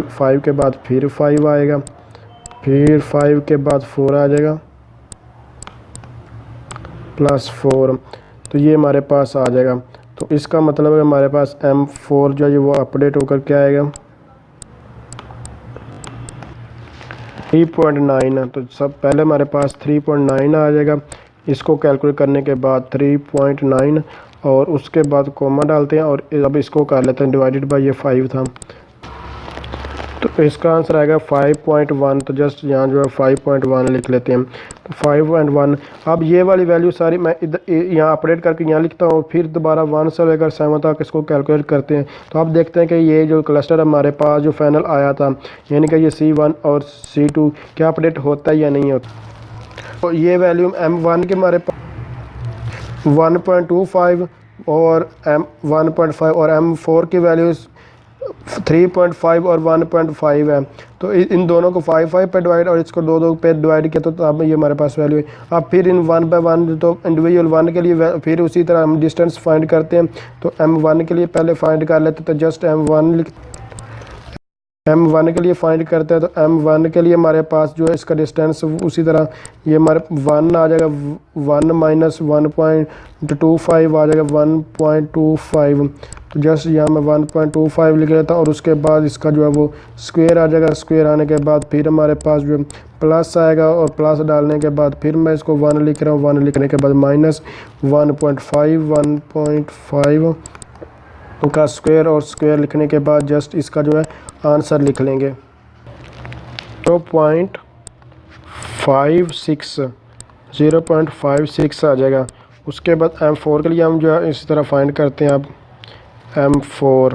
5 के बाद फिर 5 आएगा, फिर 5 के बाद 4 आ जाएगा +4, तो ये हमारे पास आ जाएगा। तो इसका मतलब है हमारे पास M4 जो है वो अपडेट होकर क्या आएगा 3.9। तो सब पहले हमारे पास 3.9 आ जाएगा। इसको कैलकुलेट करने के बाद 3.9 और उसके बाद कॉमा डालते हैं और अब इसको कर लेते हैं डिवाइडेड बाय ये 5 था, तो इसका आंसर आएगा 5.1। तो जस्ट यहाँ जो है 5.1 लिख लेते हैं। तो 5.1। अब ये वाली वैल्यू सारी मैं इधर यहाँ अपडेट करके यहाँ लिखता हूँ, फिर दोबारा 1 से लेकर 7 तक इसको कैलकुलेट करते हैं। तो आप देखते हैं कि ये जो क्लस्टर हमारे पास जो फाइनल आया था, यानी कि ये C1 और C2 क्या अपडेट होता है या नहीं होता। तो ये वैल्यू M1 के हमारे पास 1.25 और M1.5 और M4 की वैल्यूज़ 3.5 और 1.5 है। तो इन दोनों को 5 पे डिवाइड और इसको 2 पे डिवाइड किया, तो अब ये हमारे पास वैल्यू है। अब फिर इन 1 बाय 1 तो इंडिविजुअल 1 के लिए फिर उसी तरह हम डिस्टेंस फाइंड करते हैं। तो M1 के लिए पहले फाइंड कर लेते, तो जस्ट M1 के लिए फाइंड करते हैं। तो M1 के लिए हमारे पास जो है इसका डिस्टेंस उसी तरह ये हमारे 1 आ जाएगा, 1 माइनस 1.25 आ जाएगा 1.25। तो जस्ट यहाँ मैं 1.25 लिख लेता हूँ और उसके बाद इसका जो है वो स्क्वायर आ जाएगा। स्क्वायर आने के बाद फिर हमारे पास जो प्लस आएगा और प्लस डालने के बाद फिर मैं इसको 1 लिख रहा हूँ, 1 लिखने के बाद माइनस 1.5 का स्क्वायर और स्क्वायर लिखने के बाद जस्ट इसका जो है आंसर लिख लेंगे। तो 0.56 आ जाएगा। उसके बाद M4 के लिए हम जो है इसी तरह फाइंड करते हैं। अब M4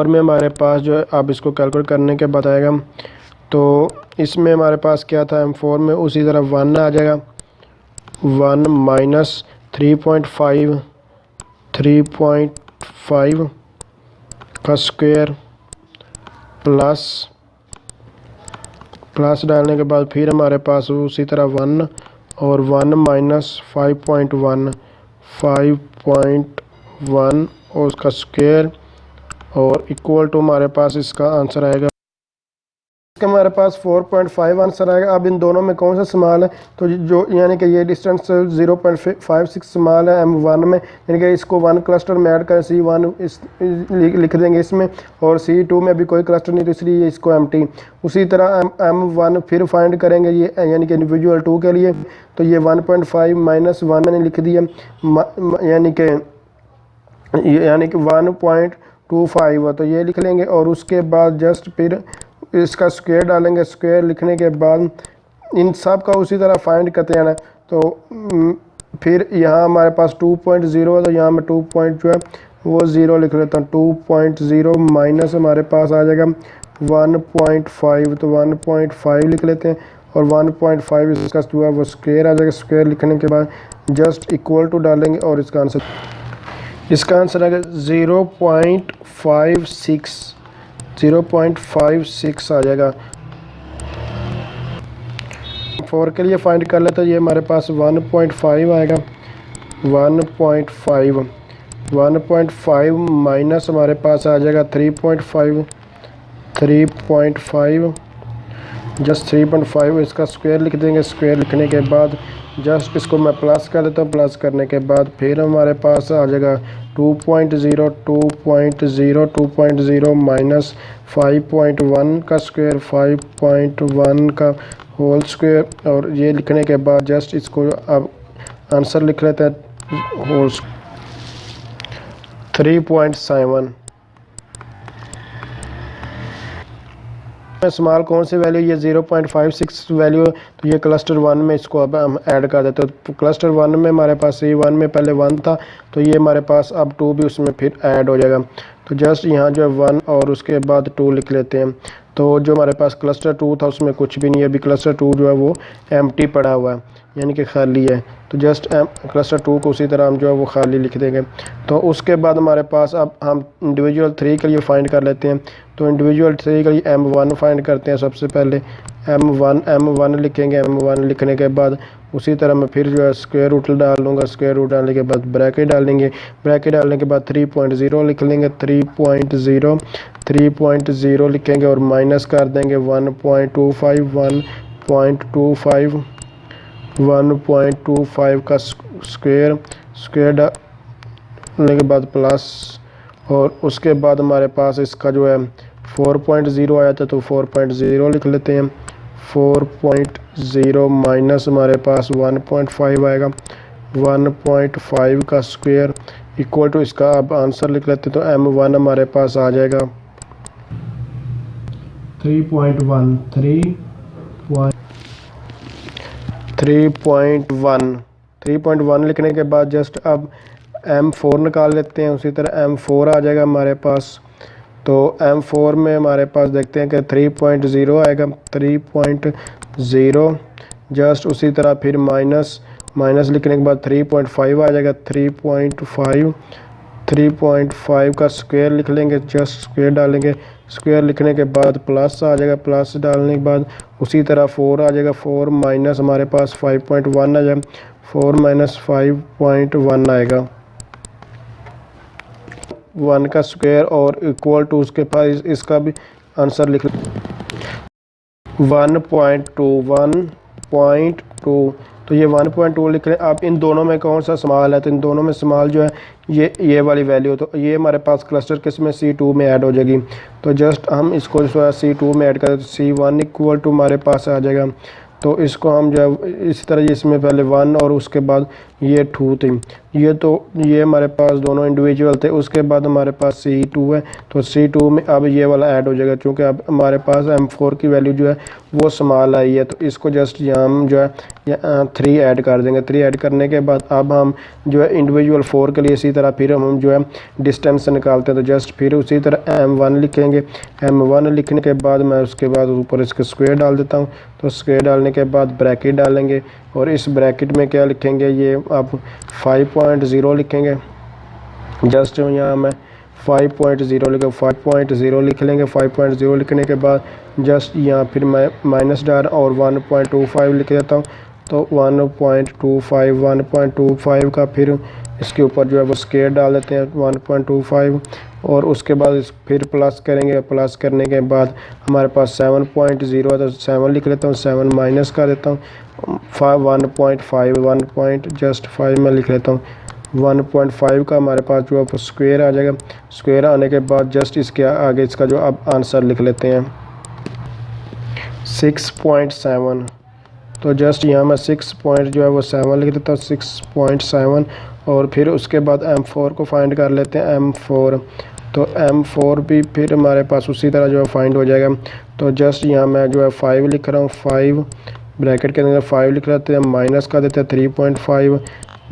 में हमारे पास जो है अब इसको कैलकुलेट करने के बाद आएगा, तो इसमें हमारे पास क्या था M4 में उसी तरह 1 आ जाएगा, 1 माइनस 3.5 का स्क्वायर प्लस डालने के बाद फिर हमारे पास उसी तरह 1 और 1 माइनस 5.1 और उसका स्क्वायर और इक्वल टू हमारे पास इसका आंसर आएगा। इसका हमारे पास 4.5 आंसर आएगा। अब इन दोनों में कौन सा स्मॉल है, तो जो यानी कि ये डिस्टेंस 0.56 स्मॉल है M1 में, यानी कि इसको 1 क्लस्टर में ऐड करें, C1 लिख देंगे इसमें और C2 में भी कोई क्लस्टर नहीं, तो इसलिए इसको एम्प्टी। उसी तरह M1 फिर फाइंड करेंगे ये यानी कि इंडिविजुअल 2 के लिए, तो ये 1.5 माइनस 1 मैंने लिख दिया, यानी कि 1.25, तो ये लिख लेंगे और उसके बाद जस्ट फिर इसका स्क्वायर डालेंगे। स्क्वायर लिखने के बाद इन सब का उसी तरह फाइंड करते हैं ना। तो फिर यहाँ हमारे पास 2.0 है, तो यहाँ मैं 2.0 लिख लेता हूँ। 2.0 माइनस हमारे पास आ जाएगा 1.5, तो 1.5 लिख लेते हैं और 1.5 इसका जो है वो स्क्वायर आ जाएगा। स्क्वायर लिखने के बाद जस्ट इक्वल टू डालेंगे और इसका आंसर आएगा 0.56 आ जाएगा। 4 के लिए फाइंड कर लेते हैं, ये हमारे पास 1.5 आएगा, 1.5 माइनस हमारे पास आ जाएगा 3.5 जस्ट 3.5 इसका स्क्वायर लिख देंगे। स्क्वायर लिखने के बाद जस्ट इसको मैं प्लस कर देता हूँ। प्लस करने के बाद फिर हमारे पास आ जाएगा 2.0 माइनस 5.1 का स्क्वायर, 5.1 का होल स्क्वायर, और ये लिखने के बाद जस्ट इसको अब आंसर लिख लेते हैं होल 3.7। स्मॉल कौन सी वैल्यू, ये 0.56 वैल्यू, तो ये क्लस्टर 1 में इसको अब हम ऐड कर देते हैं। तो क्लस्टर 1 में हमारे पास C1 में पहले 1 था, तो ये हमारे पास अब 2 भी उसमें फिर ऐड हो जाएगा। तो जस्ट यहाँ जो है 1 और उसके बाद 2 लिख लेते हैं। तो जो हमारे पास क्लस्टर 2 था उसमें कुछ भी नहीं है, अभी क्लस्टर 2 जो है वो एम्प्टी पड़ा हुआ है, यानी कि खाली है। तो जस्ट क्लस्टर 2 को उसी तरह हम जो है वो खाली लिख देंगे। तो उसके बाद हमारे पास अब हम इंडिविजुअल 3 के लिए फाइंड कर लेते हैं। तो इंडिविजुअल 3 के लिए M1 फाइंड करते हैं। सबसे पहले M1 लिखेंगे। M1 लिखने के बाद उसी तरह मैं फिर जो है स्क्वायर रूट डाल लूँगा। स्क्वायर रूट डालने के बाद ब्रैकेट डालेंगे। ब्रैकेट डालने के बाद 3.0 लिख लेंगे। 3.0 लिखेंगे और माइनस कर देंगे 1.25 का स्क्वायर डालने के बाद प्लस, और उसके बाद हमारे पास इसका जो है 4.0 आया था तो 4.0 लिख लेते हैं। 4.0 माइनस हमारे पास 1.5 आएगा। 1.5 का स्क्वायर इक्वल टू इसका अब आंसर लिख लेते हैं तो m1 हमारे पास आ जाएगा 3.1 लिखने के बाद जस्ट अब m4 निकाल लेते हैं। उसी तरह m4 आ जाएगा हमारे पास। तो m4 में हमारे पास देखते हैं कि 3.0 आएगा। 3.0 जस्ट उसी तरह फिर माइनस लिखने के बाद 3.5 आ जाएगा। 3.5 का स्क्वायर लिख लेंगे। जस्ट स्क्वायर डालेंगे। स्क्वायर लिखने के बाद प्लस आ जाएगा। प्लस डालने के बाद उसी तरह 4 आ जाएगा। 4 माइनस हमारे पास 5.1 आ जाएगा। 4 माइनस 5.1 आएगा 1 का स्क्वायर और इक्वल टू उसके पास इसका भी आंसर लिख 1.2 तो ये 1.2 लिख रहे हैं। अब इन दोनों में कौन सा स्मॉल है, तो इन दोनों में स्मॉल जो है ये वाली वैल्यू, तो ये हमारे पास क्लस्टर किस में C2 में ऐड हो जाएगी। तो जस्ट हम इसको जो है C2 में ऐड करें तो C1 इक्वल टू हमारे पास आ जाएगा। तो इसको हम जो है इसी तरह इसमें पहले 1 और उसके बाद ये 2 थी, ये हमारे पास दोनों इंडिविजुअल थे। उसके बाद हमारे पास C2 है तो C2 में अब ये वाला ऐड हो जाएगा क्योंकि अब हमारे पास M4 की वैल्यू जो है वो स्मॉल आई है। तो इसको जस्ट यहाँ हम जो है 3 ऐड कर देंगे। 3 ऐड करने के बाद अब हम जो है इंडिविजुअल 4 के लिए इसी तरह फिर हम जो है डिस्टेंस निकालते हैं। तो जस्ट फिर उसी तरह M1 लिखेंगे। M1 लिखने के बाद मैं उसके बाद ऊपर इसके स्क्वायर डाल देता हूँ। तो स्क्वायर डालने के बाद ब्रैकेट डालेंगे और इस ब्रैकेट में क्या लिखेंगे, ये अब 5.0 लिखेंगे। जस्ट यहाँ मैं 5.0 लिखा 5.0 लिख लेंगे। 5.0 लिखने के बाद जस्ट यहाँ फिर मैं माइनस डाल और 1.25 लिख देता हूँ। तो 1.25 का फिर इसके ऊपर जो है वो स्क्वायर डाल देते हैं 1.25 और उसके बाद फिर प्लस करेंगे। प्लस करने के बाद हमारे पास 7.0 है तो 7 लिख लेता हूँ। 7 माइनस कर देता हूँ 1.5 में लिख लेता हूँ। 1.5 का हमारे पास जो है स्क्वायर आ जाएगा। स्क्वायर आने के बाद जस्ट इसके आगे इसका जो अब आंसर लिख लेते हैं 6.7। तो जस्ट यहाँ मैं 6.7 लिख देता हूँ 6.7 और फिर उसके बाद M4 को फाइंड कर लेते हैं। M4 तो M4 भी फिर हमारे पास उसी तरह जो है फाइंड हो जाएगा। तो जस्ट यहाँ मैं जो है 5 लिख रहा हूँ। 5 ब्रैकेट के अंदर 5 लिख लेते हैं, माइनस का देते हैं 3.5।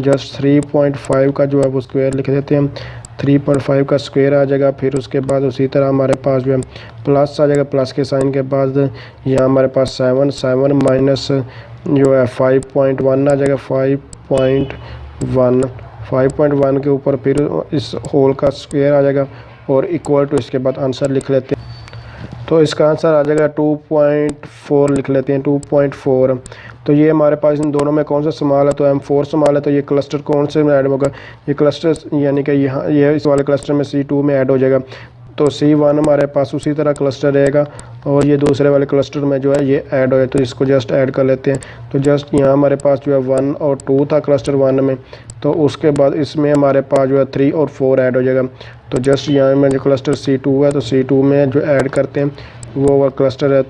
जस्ट 3.5 का जो है वो स्क्वायर लिख देते हैं। 3.5 का स्क्वायर आ जाएगा। फिर उसके बाद उसी तरह हमारे पास जो है प्लस आ जाएगा। प्लस के साइन के बाद यहाँ हमारे पास 7 माइनस जो है 5.1 आ जाएगा। 5.1 के ऊपर फिर इस होल का स्क्वायर आ जाएगा और इक्वल टू इसके बाद आंसर लिख लेते हैं। तो इसका आंसर आ जाएगा 2.4 लिख लेते हैं 2.4। तो ये हमारे पास इन दोनों में कौन सा स्मॉल है, तो M4 स्मॉल है। तो ये क्लस्टर कौन से में ऐड होगा, ये क्लस्टर यानी कि यहाँ ये इस वाले क्लस्टर में C2 में ऐड हो जाएगा। तो C1 हमारे पास उसी तरह क्लस्टर रहेगा और ये दूसरे वाले क्लस्टर में जो है ये ऐड हो जाए। तो इसको जस्ट ऐड कर लेते हैं। तो जस्ट यहाँ हमारे पास जो है 1 और 2 था क्लस्टर 1 में, तो उसके बाद इसमें हमारे पास जो है 3 और 4 ऐड हो जाएगा। तो जस्ट यहाँ में जो क्लस्टर C2 है तो C2 में जो ऐड करते हैं वो क्लस्टर है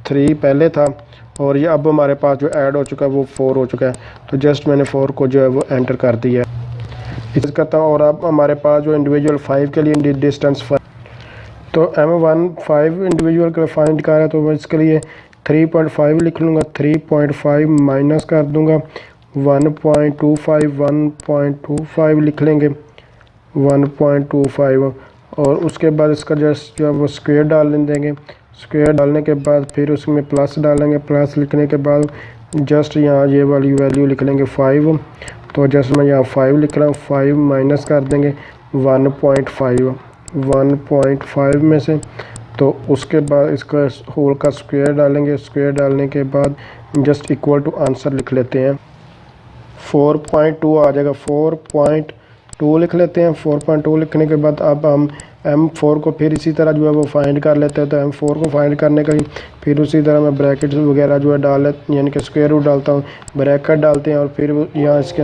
3 पहले था और ये अब हमारे पास जो ऐड हो चुका है वो 4 हो चुका है। तो जस्ट मैंने 4 को जो है वो एंटर कर दिया इस करता हूँ। और अब हमारे पास जो इंडिविजुअल 5 के लिए डिस्टेंस तो M1 5 इंडिविजुअल का फाइंड कर रहा है तो इसके लिए 3.5 लिख लूँगा। 3.5 माइनस कर दूँगा 1.25 लिख लेंगे 1.25 और उसके बाद इसका जस्ट जो है वो स्क्वायर डाल देंगे। स्क्वायर डालने के बाद फिर उसमें प्लस डालेंगे। प्लस लिखने के बाद जस्ट यहाँ ये वाली वैल्यू लिख लेंगे 5। तो जस्ट मैं यहाँ 5 लिख रहा हूँ। 5 माइनस कर देंगे 1.5 में से। तो उसके बाद इसका होल का स्क्वायर डालेंगे। स्क्वायर डालने के बाद जस्ट इक्वल टू आंसर लिख लेते हैं। 4.2 आ जाएगा। 4.2 लिख लेते हैं। 4.2 लिखने के बाद अब हम M4 को फिर इसी तरह जो है वो फाइंड कर लेते हैं। तो M4 को फाइंड करने के लिए फिर उसी तरह मैं ब्रैकेट वगैरह जो है डाल यानी कि स्क्वायर रूट डालता हूँ, ब्रैकेट डालते हैं और फिर यहाँ इसके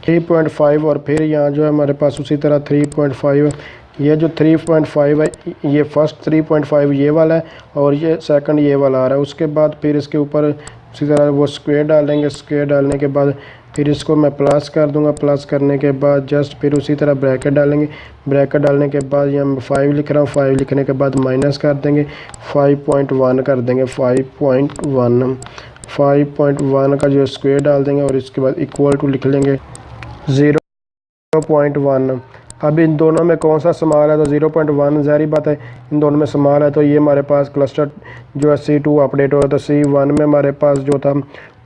3.5 और फिर यहाँ जो है हमारे पास उसी तरह 3.5। ये जो 3.5 है ये फर्स्ट 3.5 ये वाला है और ये सेकंड ये वाला आ रहा है। उसके बाद फिर इसके ऊपर उसी तरह वो स्क्वायर डालेंगे। स्क्वायर डालने के बाद फिर इसको मैं प्लस कर दूंगा। प्लस करने के बाद जस्ट फिर उसी तरह ब्रैकेट डालेंगे। ब्रैकेट डालने के बाद यहाँ मैं 5 लिख रहा हूँ। 5 लिखने के बाद माइनस कर देंगे, 5.1 कर देंगे। 5.1 का जो स्क्वायर डाल देंगे और इसके बाद इक्वल टू लिख लेंगे 0.1। अब इन दोनों में कौन सा स्मॉल है, तो 0.1 ज़ाहिर बात है इन दोनों में स्मॉल है। तो ये हमारे पास क्लस्टर जो है C2 अपडेट हुआ। तो C1 में हमारे पास जो था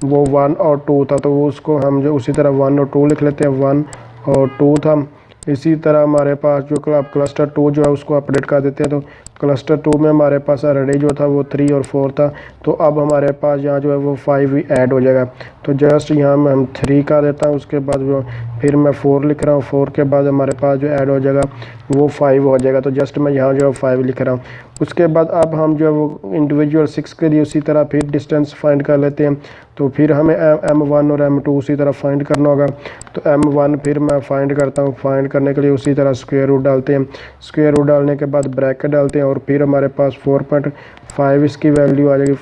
वो 1 और 2 था, तो उसको हम जो उसी तरह 1 और 2 लिख लेते हैं। 1 और 2 था। इसी तरह हमारे पास जो क्लस्टर 2 जो है उसको अपडेट कर देते हैं। तो क्लस्टर 2 में हमारे पास ऑलरेडी जो था वो 3 और 4 था, तो अब हमारे पास यहाँ जो है वो 5 ही ऐड हो जाएगा। तो जस्ट यहाँ में हम 3 का देता हूँ। उसके बाद वो फिर मैं 4 लिख रहा हूँ। 4 के बाद हमारे पास जो ऐड हो जाएगा वो 5 हो जाएगा। तो जस्ट मैं यहाँ जो है 5 लिख रहा हूँ। उसके बाद अब हम जो है वो इंडिविजुअल 6 के लिए उसी तरह फिर डिस्टेंस फाइंड कर लेते हैं। तो फिर हमें M1 और M2 उसी तरह फाइंड करना होगा। तो M1 फिर मैं फाइंड करता हूँ। फाइंड करने के लिए उसी तरह स्क्वायर रूट डालते हैं। स्क्वायर रूट डालने के बाद ब्रैकेट डालते हैं और फिर हमारे पास 4.5 इसकी वैल्यू आ जाएगी।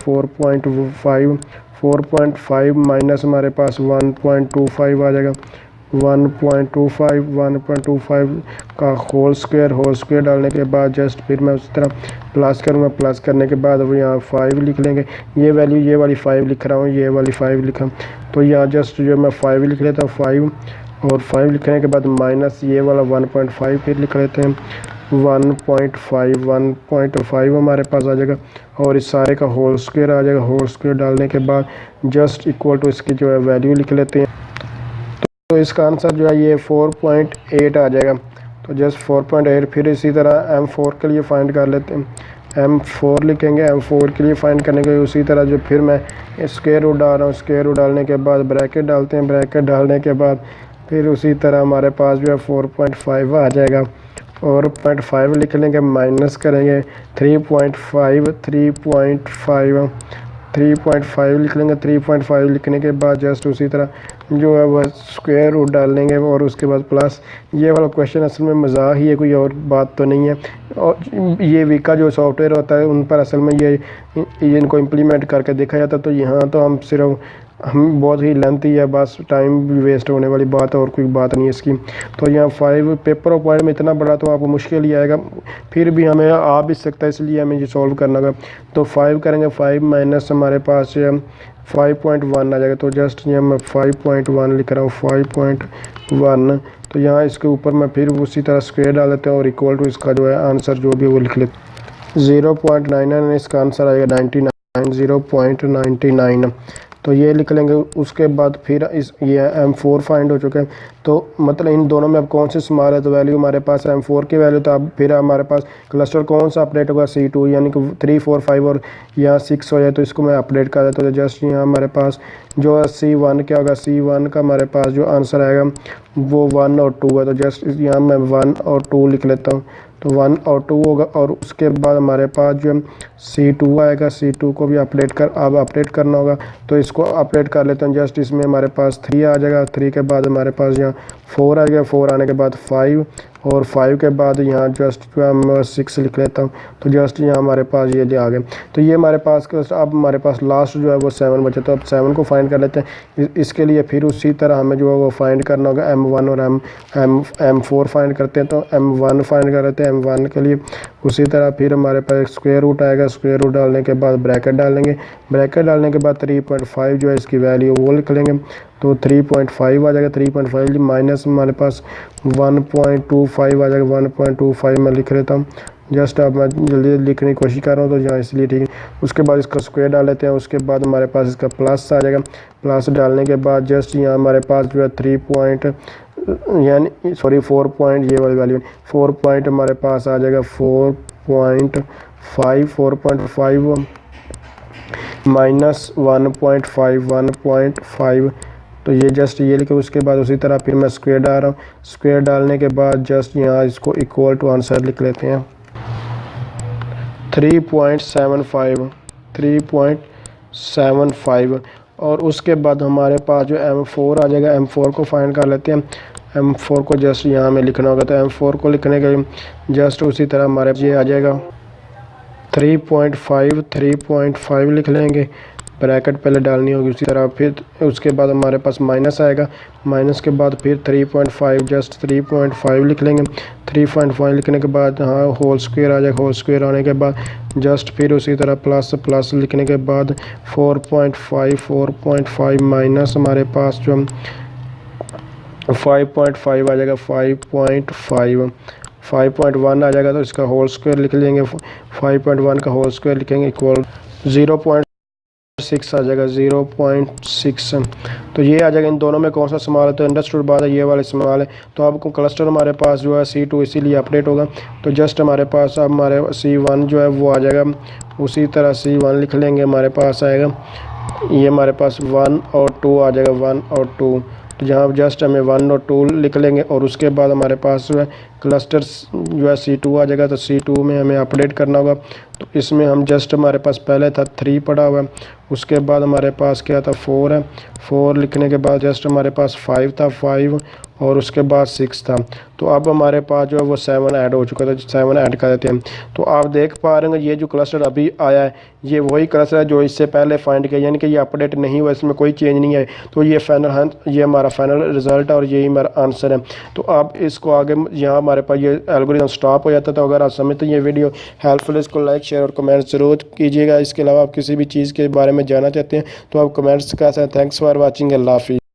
4.5 माइनस हमारे पास 1.25 आ जाएगा। 1.25 का होल स्क्वायर डालने के बाद जस्ट फिर मैं उसी तरह प्लस करूँगा। प्लस करने के बाद अब यहाँ 5 लिख लेंगे। ये वैल्यू ये वाली 5 लिख रहा हूँ, ये वाली 5 लिखा। तो यहाँ जस्ट जो मैं 5 लिख लेता हूँ। 5 और 5 लिखने के बाद माइनस ये वाला 1.5 फिर लिख लेते हैं। 1.5 हमारे पास आ जाएगा और इस सारे का होल स्क्वायर आ जाएगा। होल स्क्वायर डालने के बाद जस्ट इक्वल टू इसकी जो है वैल्यू लिख लेते हैं। तो इसका आंसर जो है ये 4.8 आ जाएगा। तो जस्ट 4.8 फिर इसी तरह M4 के लिए फाइंड कर लेते हैं। M4 लिखेंगे। M4 के लिए फाइंड करने के लिए उसी तरह जो फिर मैं स्क्वायर रूट डाल रहा हूँ। स्क्वायर रूट डालने के बाद ब्रैकेट डालते हैं। ब्रैकेट डालने के बाद फिर उसी तरह हमारे पास जो है 4.5 आ जाएगा और 0.5 लिख लेंगे। माइनस करेंगे 3.5 लिख लेंगे। 3.5 लिखने के बाद जस्ट उसी तरह जो है वह स्क्वायर रूट डाल लेंगे और उसके बाद प्लस। ये वाला क्वेश्चन असल में मजाक ही है, कोई और बात तो नहीं है। और ये वीका जो सॉफ्टवेयर होता है उन पर असल में ये इनको इम्प्लीमेंट करके देखा जाता है। तो यहाँ तो हम बहुत ही लेंथी है, बस टाइम भी वेस्ट होने वाली बात है और कोई बात नहीं है इसकी। तो यहाँ 5 पेपर ऑफ पॉइंट में इतना बड़ा तो आपको मुश्किल ही आएगा, फिर भी हमें आ भी सकता है, इसलिए हमें ये सॉल्व करना होगा। तो 5 करेंगे। 5 माइनस हमारे पास 5.1 आ जाएगा। तो जस्ट यहाँ मैं 5.1 लिख रहा हूँ। 5.1 तो यहाँ इसके ऊपर मैं फिर उसी तरह स्क्वायर डाल देते हैं और इक्वल टू इसका जो है आंसर जो भी वो लिख लेते हैं 0.99। इसका आंसर आएगा 99, 0.99। तो ये लिख लेंगे। उसके बाद फिर ये M4 फाइंड हो चुके हैं। तो मतलब इन दोनों में अब कौन से स्मॉल है, तो वैल्यू हमारे पास M4 की वैल्यू। तो अब फिर हमारे पास क्लस्टर कौन सा अपडेट होगा, C2 यानी कि 3, 4, 5 और यहाँ 6 हो जाए। तो इसको मैं अपडेट कर देता हूँ। तो जस्ट यहाँ हमारे पास जो C1 क्या होगा, C1 का हमारे पास जो आंसर आएगा वो 1 और 2 है। तो जस्ट यहाँ मैं 1 और 2 लिख लेता हूँ। तो 1 और 2 होगा और उसके बाद हमारे पास जो C2 आएगा। C2 को भी अपडेट करना होगा। तो इसको अपडेट कर लेते हैं। जस्ट इसमें हमारे पास 3 आ जाएगा। 3 के बाद हमारे पास यहाँ 4 आ जाएगा। 4 आने के बाद 5 और 5 के बाद यहाँ जस्ट जो है 6 लिख लेता हूँ। तो जस्ट यहाँ हमारे पास ये आ गए। तो ये हमारे पास अब हमारे पास लास्ट जो है वो 7 बचे। तो अब 7 को फाइंड कर लेते हैं। इसके लिए फिर उसी तरह हमें जो है वो फाइंड करना होगा। M1 और M4 फाइंड करते हैं। तो M1 फाइंड कर लेते हैं। M1 के लिए उसी तरह फिर हमारे पास एक स्क्वायर रूट आएगा। स्क्वायर रूट डालने के बाद ब्रैकेट डालेंगे। ब्रैकेट डालने के बाद 3.5 जो है इसकी वैल्यू वो लिख लेंगे। तो 3.5 आ जाएगा। 3.5 माइनस हमारे पास 1.25 आ जाएगा। 1.25 मैं लिख लेता हूँ। जस्ट अब मैं जल्दी लिखने की कोशिश कर रहा हूँ तो यहाँ इसलिए ठीक है। उसके बाद इसका स्क्वायर डाल लेते हैं। उसके बाद हमारे पास इसका प्लस आ जाएगा। प्लस डालने के बाद जस्ट यहाँ हमारे पास जो है 4 पॉइंट ये वाली वैल्यू 4 पॉइंट हमारे पास आ जाएगा। 4.5 माइनस 1.5 तो ये जस्ट ये लिखे, उसके बाद उसी तरह फिर मैं स्क्वायर डाल रहा हूँ। स्क्वायर डालने के बाद जस्ट यहाँ इसको इक्वल टू आंसर लिख लेते हैं 3.75 और उसके बाद हमारे पास जो M4 आ जाएगा, M4 को फाइंड कर लेते हैं। M4 को जस्ट यहाँ में लिखना होगा, तो M4 को लिखने के जस्ट उसी तरह हमारे ये आ जाएगा 3.5 लिख लेंगे, ब्रैकेट पहले डालनी होगी उसी तरह। फिर उसके बाद हमारे पास माइनस आएगा, माइनस के बाद फिर 3.5 जस्ट 3.5 लिख लेंगे। 3.5 लिखने के बाद हाँ होल स्क्वायर आ जाएगा, होल स्क्वायर आने के बाद जस्ट फिर उसी तरह प्लस लिखने के बाद 4.5 माइनस हमारे पास जो 5.5 आ जाएगा, 5.1 आ जाएगा, तो इसका होल स्क्वायर लिख लेंगे। 5.1 का होल स्क्वायर लिखेंगे इक्वल 0.6 आ जाएगा, 0.6। तो ये आ जाएगा। इन दोनों में कौन सा इस्तेमाल है, तो अंडरस्टूड बात है, ये वाला इस्तेमाल है। तो आपको क्लस्टर हमारे पास जो है C2 इसीलिए अपडेट होगा। तो जस्ट हमारे पास अब हमारे C1 जो है वो आ जाएगा, उसी तरह C1 लिख लेंगे, हमारे पास आएगा ये हमारे पास 1 और 2 आ जाएगा, 1 और 2। तो जहाँ जस्ट हमें 1 और 2 लिख लेंगे और उसके बाद हमारे पास जो है क्लस्टर जो है C2 आ जाएगा। तो C2 में हमें अपडेट करना होगा। तो इसमें हम जस्ट हमारे पास पहले था 3 पड़ा हुआ है, उसके बाद हमारे पास क्या था 4 है, 4 लिखने के बाद जस्ट हमारे पास 5 था, 5 और उसके बाद 6 था। तो अब हमारे पास जो है वो 7 ऐड हो चुका था, 7 ऐड कर देते हैं। तो आप देख पा रहे हैं ये जो क्लस्टर अभी आया है ये वही क्लस्टर है जो इससे पहले फाइंड किया, यानी कि ये अपडेट नहीं हुआ, इसमें कोई चेंज नहीं है। तो ये फाइनल ये हमारा फाइनल रिजल्ट है और यही हमारा आंसर है। तो आप इसको आगे यहाँ हमारे पास ये एल्गोरिथम स्टॉप हो जाता था। अगर आप समझते ये वीडियो हेल्पफुल, इसको लाइक शेयर और कमेंट जरूर कीजिएगा। इसके अलावा आप किसी भी चीज़ के बारे में जानना चाहते हैं तो आप कमेंट्स कर सकते हैं। थैंक्स फॉर वॉचिंग, अल्लाह हाफिज़।